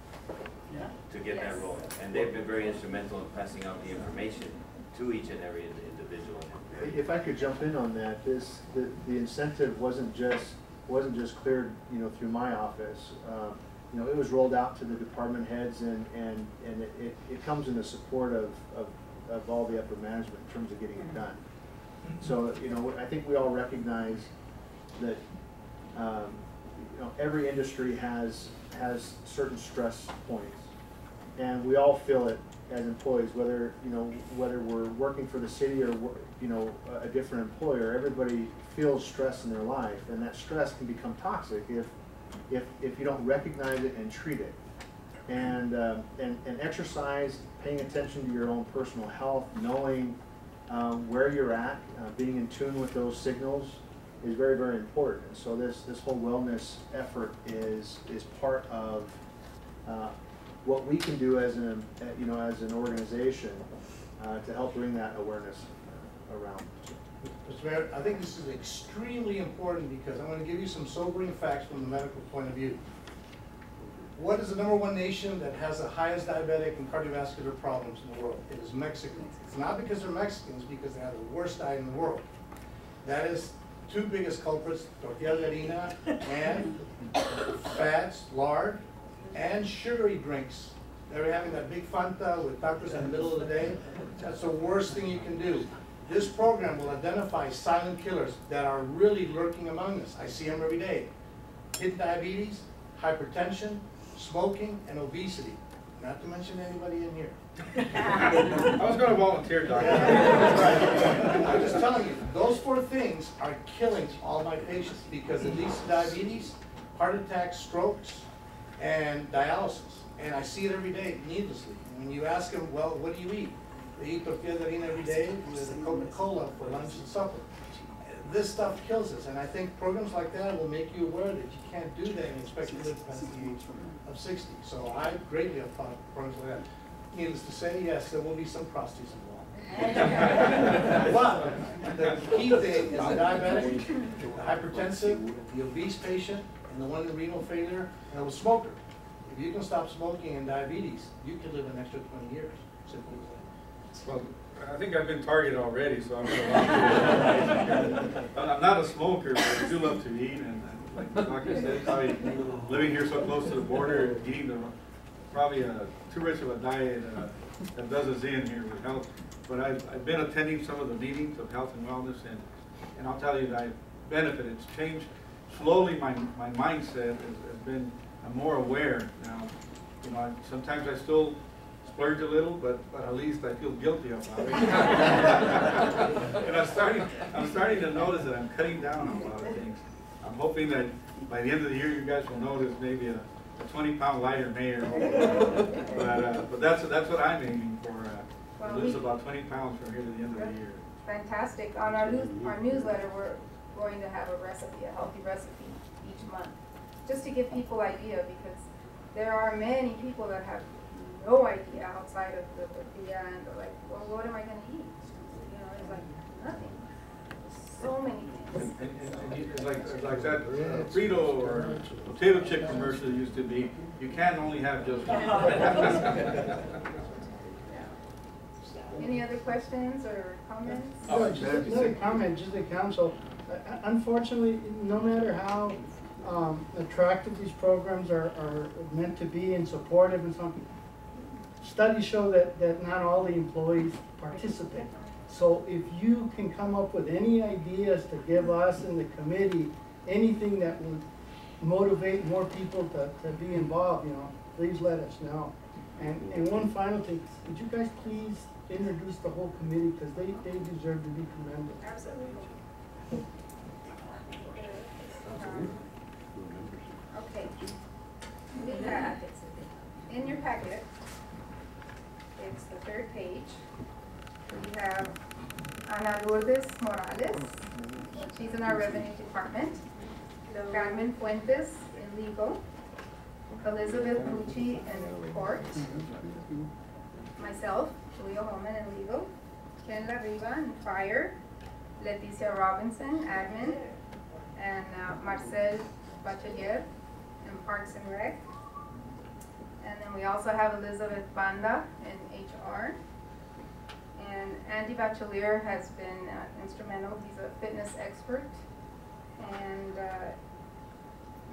S14: to get that role. And they've been very instrumental in passing out the information to each and every individual.
S5: If I could jump in on that, the incentive wasn't just cleared, through my office. It was rolled out to the department heads, and it comes in the support of all the upper management in terms of getting it done. So, I think we all recognize that every industry has certain stress points, and we all feel it as employees, whether we're working for the city or a different employer. Everybody feels stress in their life, and that stress can become toxic if you don't recognize it and treat it. And exercise, paying attention to your own personal health, knowing where you're at, being in tune with those signals is very, very important. So this whole wellness effort is part of what we can do as an organization to help bring that awareness around.
S8: Mr. Mayor, I think this is extremely important because I'm going to give you some sobering facts from the medical point of view. What is the #1 nation that has the highest diabetic and cardiovascular problems in the world? It is Mexico. It's not because they're Mexicans, because they have the worst diet in the world. That is two biggest culprits, tortilla de harina and fats, lard, and sugary drinks. They're having that big Fanta with doctors in the middle of the day. That's the worst thing you can do. This program will identify silent killers that are really lurking among us. I see them every day. Hidden diabetes, hypertension, smoking, and obesity. Not to mention anybody in here.
S7: I was going to volunteer, Doctor.
S8: I'm just telling you, those 4 things are killing all my patients because it leads to diabetes, heart attacks, strokes, and dialysis. And I see it every day, needlessly. When you ask them, well, what do you eat? They eat tortilla de harina every day with a Coca-Cola for lunch and supper. This stuff kills us, and I think programs like that will make you aware that you can't do that and expect to live past the age of 60. So I greatly applaud programs like that. Needless to say, yes, there will be some prosties involved. But the key thing is the diabetic, the hypertensive, the obese patient, and the one with renal failure, and the smoker. If you can stop smoking and diabetes, you can live an extra 20 years. Simple as that.
S7: Well, I think I've been targeted already, so I'm going to I'm not a smoker, but I do love to eat, and like the doctor said, probably living here so close to the border, eating probably too rich of a diet that does us in here with health. But I've been attending some of the meetings of health and wellness, and I'll tell you that benefit. It's changed slowly. My mindset has been, I'm more aware now. You know, sometimes I still splurge a little, but at least I feel guilty about it. And I'm starting to notice that I'm cutting down on a lot of things. I'm hoping that by the end of the year, you guys will notice maybe a 20-pound lighter mayor. But that's what I'm aiming for. Lose about 20 pounds from here to the end of the year.
S15: Fantastic. On our newsletter, we're going to have a recipe, a healthy recipe each month, just to give people idea, because there are many people that have no idea outside of the tortilla, and they're like, well, what am I going to eat? You know, it's like nothing. So many things.
S7: And it's like that Frito or potato chip commercial used to be. You can't only have just one.
S15: Any other questions or comments?
S13: Just another comment, just the council. Unfortunately, no matter how attractive these programs are meant to be and supportive and something, studies show that not all the employees participate. So if you can come up with any ideas to give us in the committee, anything that would motivate more people to be involved, you know, please let us know. And one final thing, would you guys please introduce the whole committee, because they deserve to be commended.
S15: Absolutely. Okay. We have, in your packet, it's the third page. We have Ana Lourdes Morales, she's in our revenue department. Carmen Fuentes in legal. Elizabeth Pucci in court. Myself, Julio Holman in legal. Ken Larriba in fire. Leticia Robinson, admin. And Marcel Bachelier in Parks and Rec. And then we also have Elizabeth Banda in HR. And Andy Bachelier has been instrumental. He's a fitness expert. And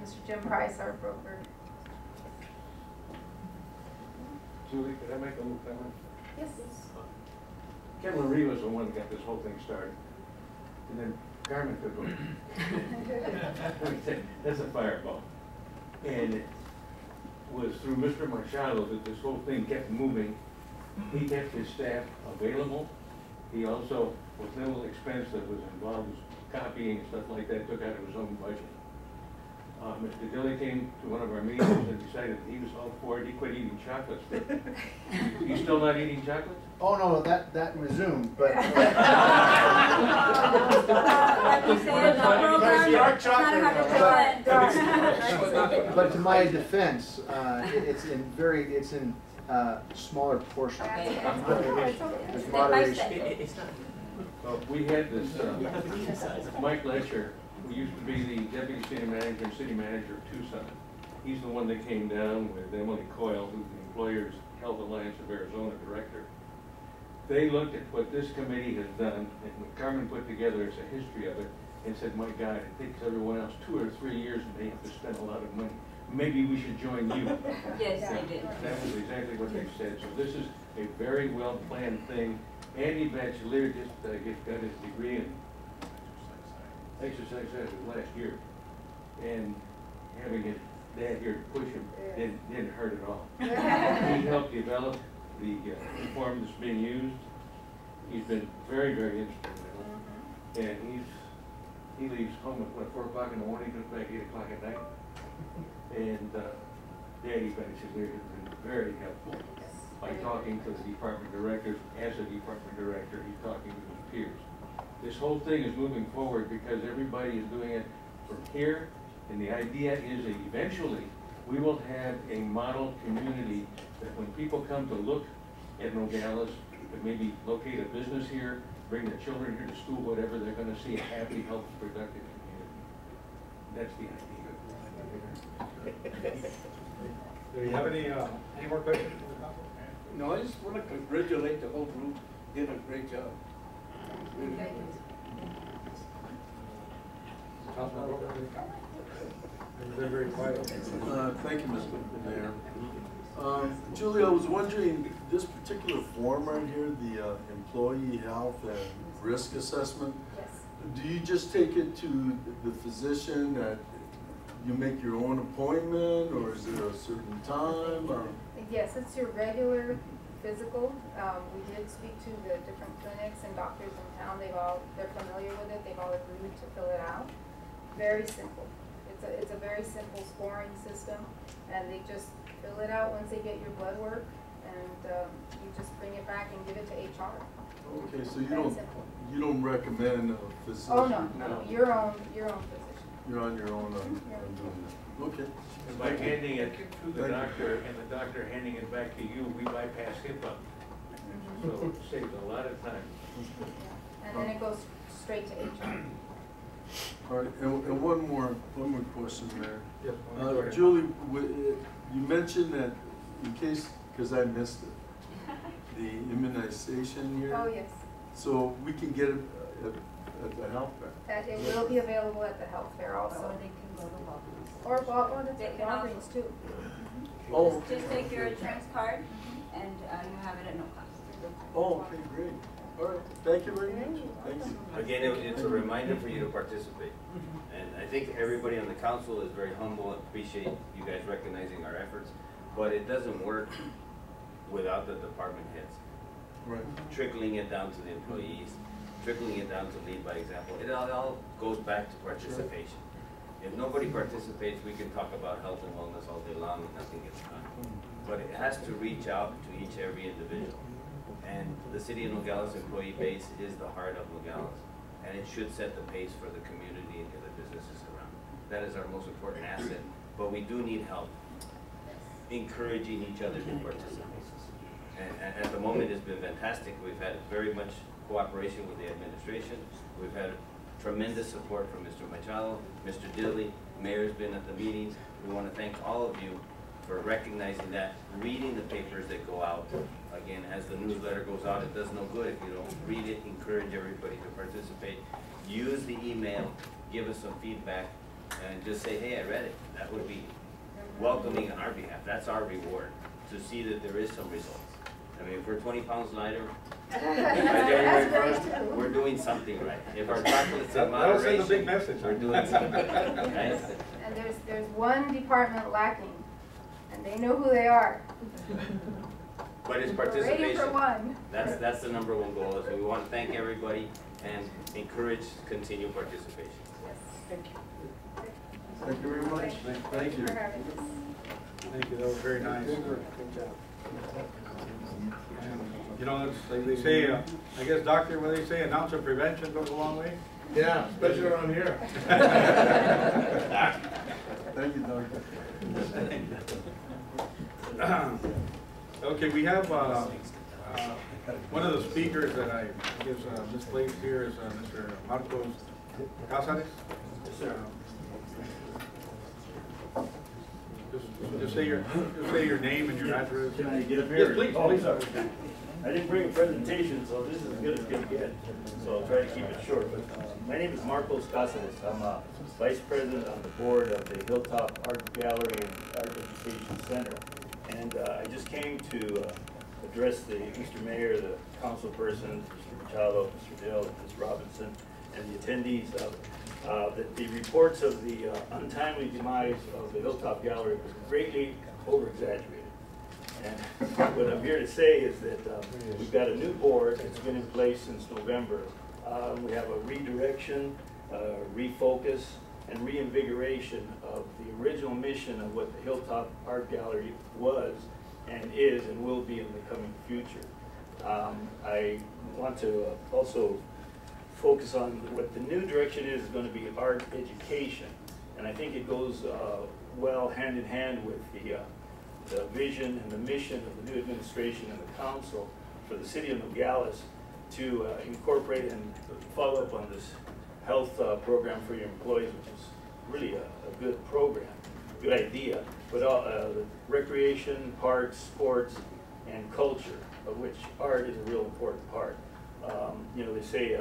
S15: Mr. Jim Price, our broker.
S16: Julie, could I make a little comment?
S15: Yes.
S16: Ken Larry was the one that got this whole thing started. And then Carmen took over. That's a fireball. And it was through Mr. Machado that this whole thing kept moving. He kept his staff available. He also, with little expense that was involved, was copying and stuff like that, took out of his own budget. Mr. Dilly came to one of our meetings and decided that he was all for it. He quit eating chocolates. You still not eating chocolates?
S5: Oh, no, that resumed, but. But to my defense, it's in smaller portions. There's moderation.
S16: Well, we had this, Mike Letcher, who used to be the deputy city manager and city manager of Tucson. He's the one that came down with Emily Coyle, who's the Employers Health Alliance of Arizona director. They looked at what this committee has done, and what Carmen put together as a history of it, and said, my God, it takes everyone else 2 or 3 years and they have to spend a lot of money. Maybe we should join you.
S17: Yes, I did.
S16: That was exactly what they said. So this is a very well-planned thing. Andy Bachelier just got his degree in exercise last year. And having his dad here to push him didn't hurt at all. He helped develop the form that's being used. He's been very, very instrumental. And he leaves home at 4 o'clock in the morning, comes back 8 o'clock at night. And Daddy Bachelier has been very helpful by talking to the department directors. As a department director, he's talking to his peers. This whole thing is moving forward because everybody is doing it from here, and the idea is that eventually we will have a model community that when people come to look at Nogales, that maybe locate a business here, bring their children here to school, whatever, they're going to see a happy, healthy, productive community. That's the idea.
S7: Do you have any more questions for the council?
S12: No, I just want to congratulate the whole group. Did a great job. Really
S15: Thank you.
S7: They're very quiet.
S18: Thank you, Mr. Mayor. Julie, I was wondering, this particular form right here, the employee health and risk assessment, do you just take it to the physician that you make your own appointment, or is there a certain time, or?
S15: Yes, it's your regular physical. We did speak to the different clinics and doctors in town. They're familiar with it. They've all agreed to fill it out. Very simple. It's a very simple scoring system, and they just fill it out once they get your blood work, and you just bring it back and give it to HR.
S18: Okay, so
S15: Very simple.
S18: you don't recommend a physician?
S15: Oh, no, your own physician.
S18: You're on your own on doing that. Okay.
S16: And by handing it to the doctor and the doctor handing it back to you, we bypass HIPAA. So it saves a lot of time.
S15: And then it goes straight to HR.
S18: All right, and one more question there.
S16: Yep.
S18: Julie, you mentioned that in case, because I missed it, the immunization here.
S15: Oh, yes.
S18: So we can get it at the health fair.
S15: It will be available at the health fair also.
S17: Or they can go to Walgreens.
S15: Or Walgreens,
S17: They can also-
S15: Walgreens too.
S18: Oh,
S17: Just take your insurance card and you have it at no cost.
S18: Oh, okay, great. All right, thank you very much. Thank you.
S14: Again, it's a reminder for you to participate. And I think everybody on the council is very humble and appreciate you guys recognizing our efforts, but it doesn't work without the department heads.
S18: Right.
S14: Trickling it down to the employees, trickling it down to lead by example. It all goes back to participation. If nobody participates, we can talk about health and wellness all day long and nothing gets done. But it has to reach out to every individual. And the city of Nogales employee base is the heart of Nogales. And it should set the pace for the community and the other businesses around. That is our most important asset. But we do need help encouraging each other to participate. And at the moment, it's been fantastic. We've had very much cooperation with the administration. We've had tremendous support from Mr. Machado, Mr. Dilly. Mayor's been at the meetings. We want to thank all of you for recognizing that, reading the papers that go out. Again, as the newsletter goes out, it does no good if you don't read it. Encourage everybody to participate. Use the email, give us some feedback, and just say, hey, I read it. That would be welcoming on our behalf. That's our reward, to see that there is some results. I mean, if we're 20 pounds lighter, by January 1st, we're doing something right. If our chocolate's in moderation,
S7: a big message.
S14: we're doing something right.
S15: And there's one department lacking, and they know who they are.
S14: But it's
S15: We're ready
S14: participation.
S15: for one.
S14: That's the number one goal, is we want to thank everybody and encourage continued participation.
S15: Yes.
S2: Thank you.
S18: Thank you very much. Thank you.
S15: For having us.
S7: Thank you, that was very nice.
S2: Good job.
S7: You know, it's like they say, I guess, doctor, what they say, an ounce of prevention goes a long way.
S18: Yeah, especially around here. Thank you, Doctor.
S7: Okay, we have one of the speakers that I guess misplaced here is Mr. Marcos Casares. Just say your name and your address.
S19: Can I get up here?
S7: Yes, please.
S19: Oh, sorry. I didn't bring a presentation, so this is as good as it's gonna get. So I'll try to keep it short. But my name is Marcos Casares. I'm a vice president on the board of the Hilltop Art Gallery and Art Education Center. And I just came to address Mr. Mayor, the council person, Mr. Machado, Mr. Dill, Ms. Robinson, and the attendees that the reports of the untimely demise of the Hilltop Gallery was greatly over-exaggerated. And what I'm here to say is that we've got a new board that's been in place since November. We have a redirection, refocus, and reinvigoration of the original mission of what the Hilltop Art Gallery was and is and will be in the coming future. I want to also focus on what the new direction is going to be art education. And I think it goes well hand in hand with the vision and the mission of the new administration and the council for the city of Nogales to incorporate and follow up on this health program for your employees, which is really a good program, good idea. But recreation, parks, sports, and culture, of which art is a real important part. You know, they say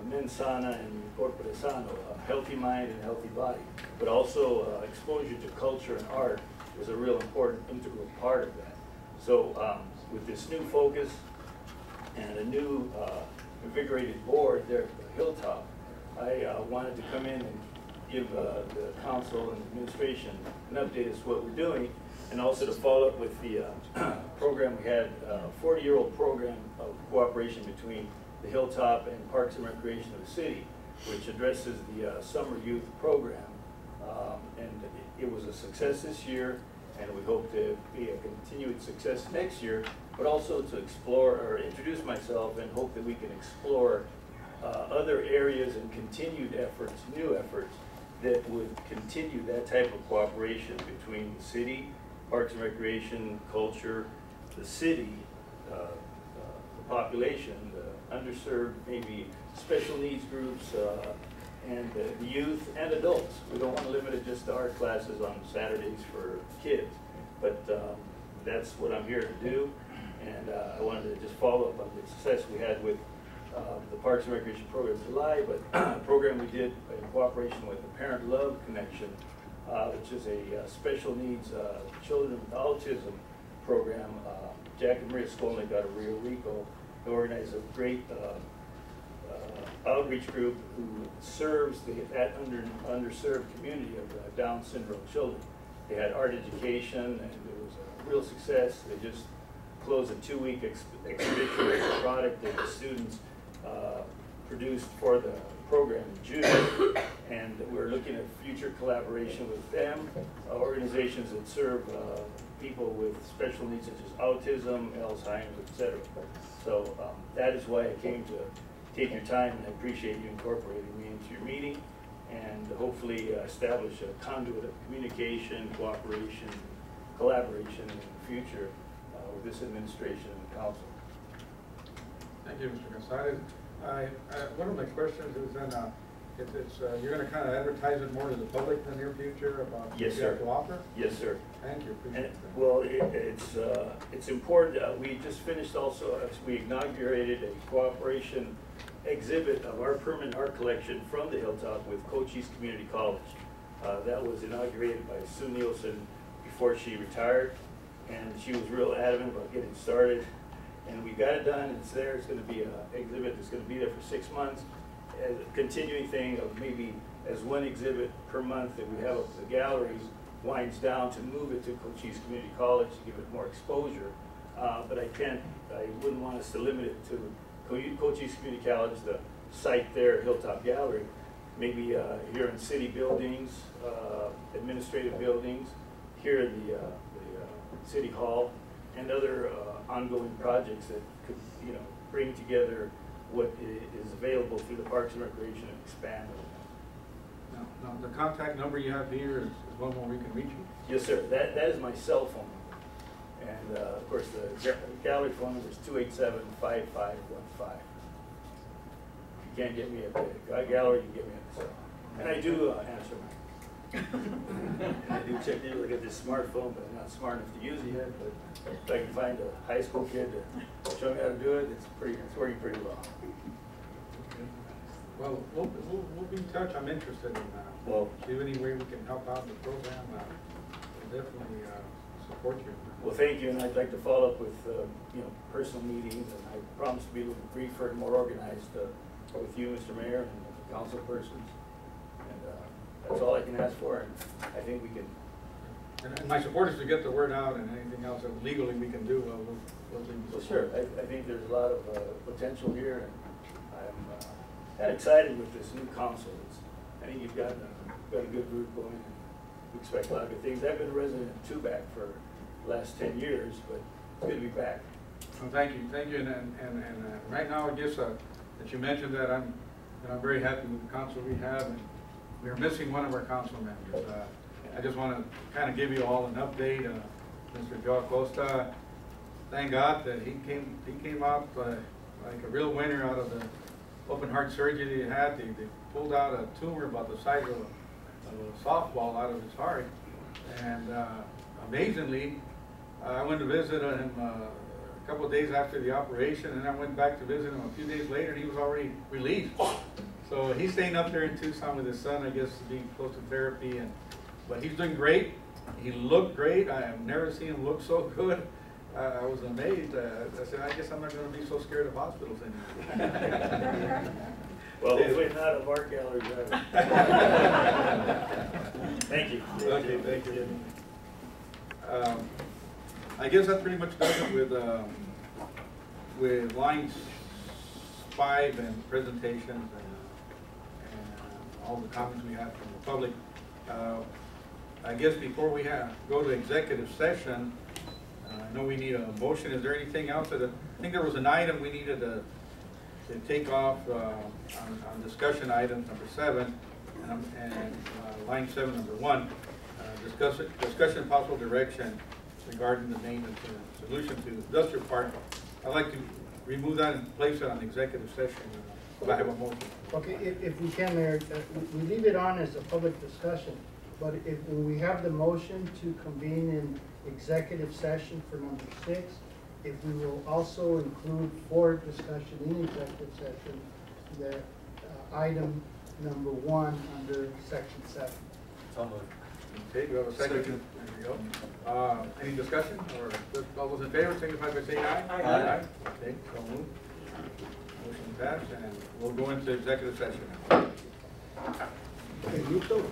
S19: mens sana and corpore sano, a healthy mind and a healthy body, but also exposure to culture and art is a real important integral part of that. So with this new focus and a new invigorated board there at the Hilltop, I wanted to come in and give the council and administration an update as to what we're doing, and also to follow up with the program we had, a 40-year-old program of cooperation between the Hilltop and Parks and Recreation of the city, which addresses the summer youth program. And it was a success this year, and we hope to be a continued success next year, but also to explore or introduce myself and hope that we can explore other areas and continued efforts, new efforts, that would continue that type of cooperation between the city, Parks and Recreation, culture, the city, the population, the underserved, maybe special needs groups, and the youth and adults. We don't want to limit it just to art classes on Saturdays for kids, but that's what I'm here to do. And I wanted to just follow up on the success we had with the Parks and Recreation program in July, but a program we did in cooperation with the Parent Love Connection, which is a special needs children with autism program. Jack and Maria Skolnick out of Rio Rico, they organized a great outreach group who serves that underserved community of Down syndrome children. They had art education, and it was a real success. They just closed a 2-week exhibition of the product that the students produced for the program in June, and we're looking at future collaboration with them, organizations that serve people with special needs such as autism, Alzheimer's, etc. So that is why I came to take your time, and I appreciate you incorporating me into your meeting, and hopefully establish a conduit of communication, cooperation, collaboration in the future with this administration and the council.
S7: Thank you, Mr. Gonzalez. One of my questions is then, you're going to kind of advertise it more to the public in the near future about what you have to offer?
S19: Yes, sir.
S7: Thank you.
S19: And, well, it's important. We just finished also, we inaugurated a cooperation exhibit of our permanent art collection from the Hilltop with Cochise Community College. That was inaugurated by Sue Nielsen before she retired, and she was real adamant about getting started. And we got it done, and it's there. It's going to be an exhibit that's going to be there for 6 months. As a continuing thing of maybe as one exhibit per month that we have of the gallery winds down, to move it to Cochise Community College to give it more exposure. But I wouldn't want us to limit it to Cochise Community College, the site there, Hilltop Gallery. Maybe here in city buildings, administrative buildings, here in the City Hall, and other ongoing projects that could, bring together what is available through the Parks and Recreation and expand it.
S7: Now, the contact number you have here is one where we can reach you?
S19: Yes, sir. That is my cell phone number. And of course, the gallery phone number is 287-5515. If you can't get me at the gallery, you can get me at the cell. And I do answer my. I do check, look at this smartphone, but I'm not smart enough to use it yet. But if I can find a high school kid to show me how to do it, it's working pretty well.
S7: Well, we'll be in touch. I'm interested in that.
S19: Well,
S7: see any way we can help out in the program. We'll definitely support you.
S19: Well, thank you, and I'd like to follow up with personal meetings, and I promise to be a little briefer and more organized with you, Mr. Mayor, and the council persons. That's all I can ask for, and I think we can.
S7: And my support is to get the word out, and anything else that legally we can do, we'll do.
S19: Well, sure. I think there's a lot of potential here, and I'm kind of excited with this new council. I think you've got a good group going, and we expect a lot of good things. I've been a resident of Tubac for the last 10 years, but it's good to be back.
S7: Well, thank you, and right now, I guess that you mentioned that I'm very happy with the council we have, and we're missing one of our council members. I just want to kind of give you all an update. Mr. Joe Acosta, thank God that he came out like a real winner out of the open heart surgery he had. They pulled out a tumor about the size of a softball out of his heart, and amazingly, I went to visit him a couple of days after the operation, and I went back to visit him a few days later, and he was already released. So he's staying up there in Tucson with his son, I guess, to be close to therapy, but he's doing great. He looked great. I have never seen him look so good. I was amazed. I said, I guess I'm not going to be so scared of hospitals anymore.
S19: Well, hopefully not of art gallery driving. Thank you.
S7: Okay, thank you. I guess that pretty much does it with lines 5 and presentations and all the comments we had from the public. I guess before we go to executive session, I know we need a motion. Is there anything else? I think there was an item we needed to take off on discussion items number 7 and line 7, number 1. Discussion possible direction regarding the maintenance and solution to the industrial park. I'd like to remove that and place it on executive session. If I have a motion.
S13: Okay, if we can, Mayor, we leave it on as a public discussion, but when we have the motion to convene in executive session for number 6, if we will also include for discussion in executive session, the item number 1 under section 7.
S10: So moved.
S7: Okay, do we have a second? There we go. Any discussion, or all those in favor, signify by saying aye.
S10: Aye.
S7: Okay, so moved. Motion passed, and we'll go into executive session now.
S13: Okay, you too.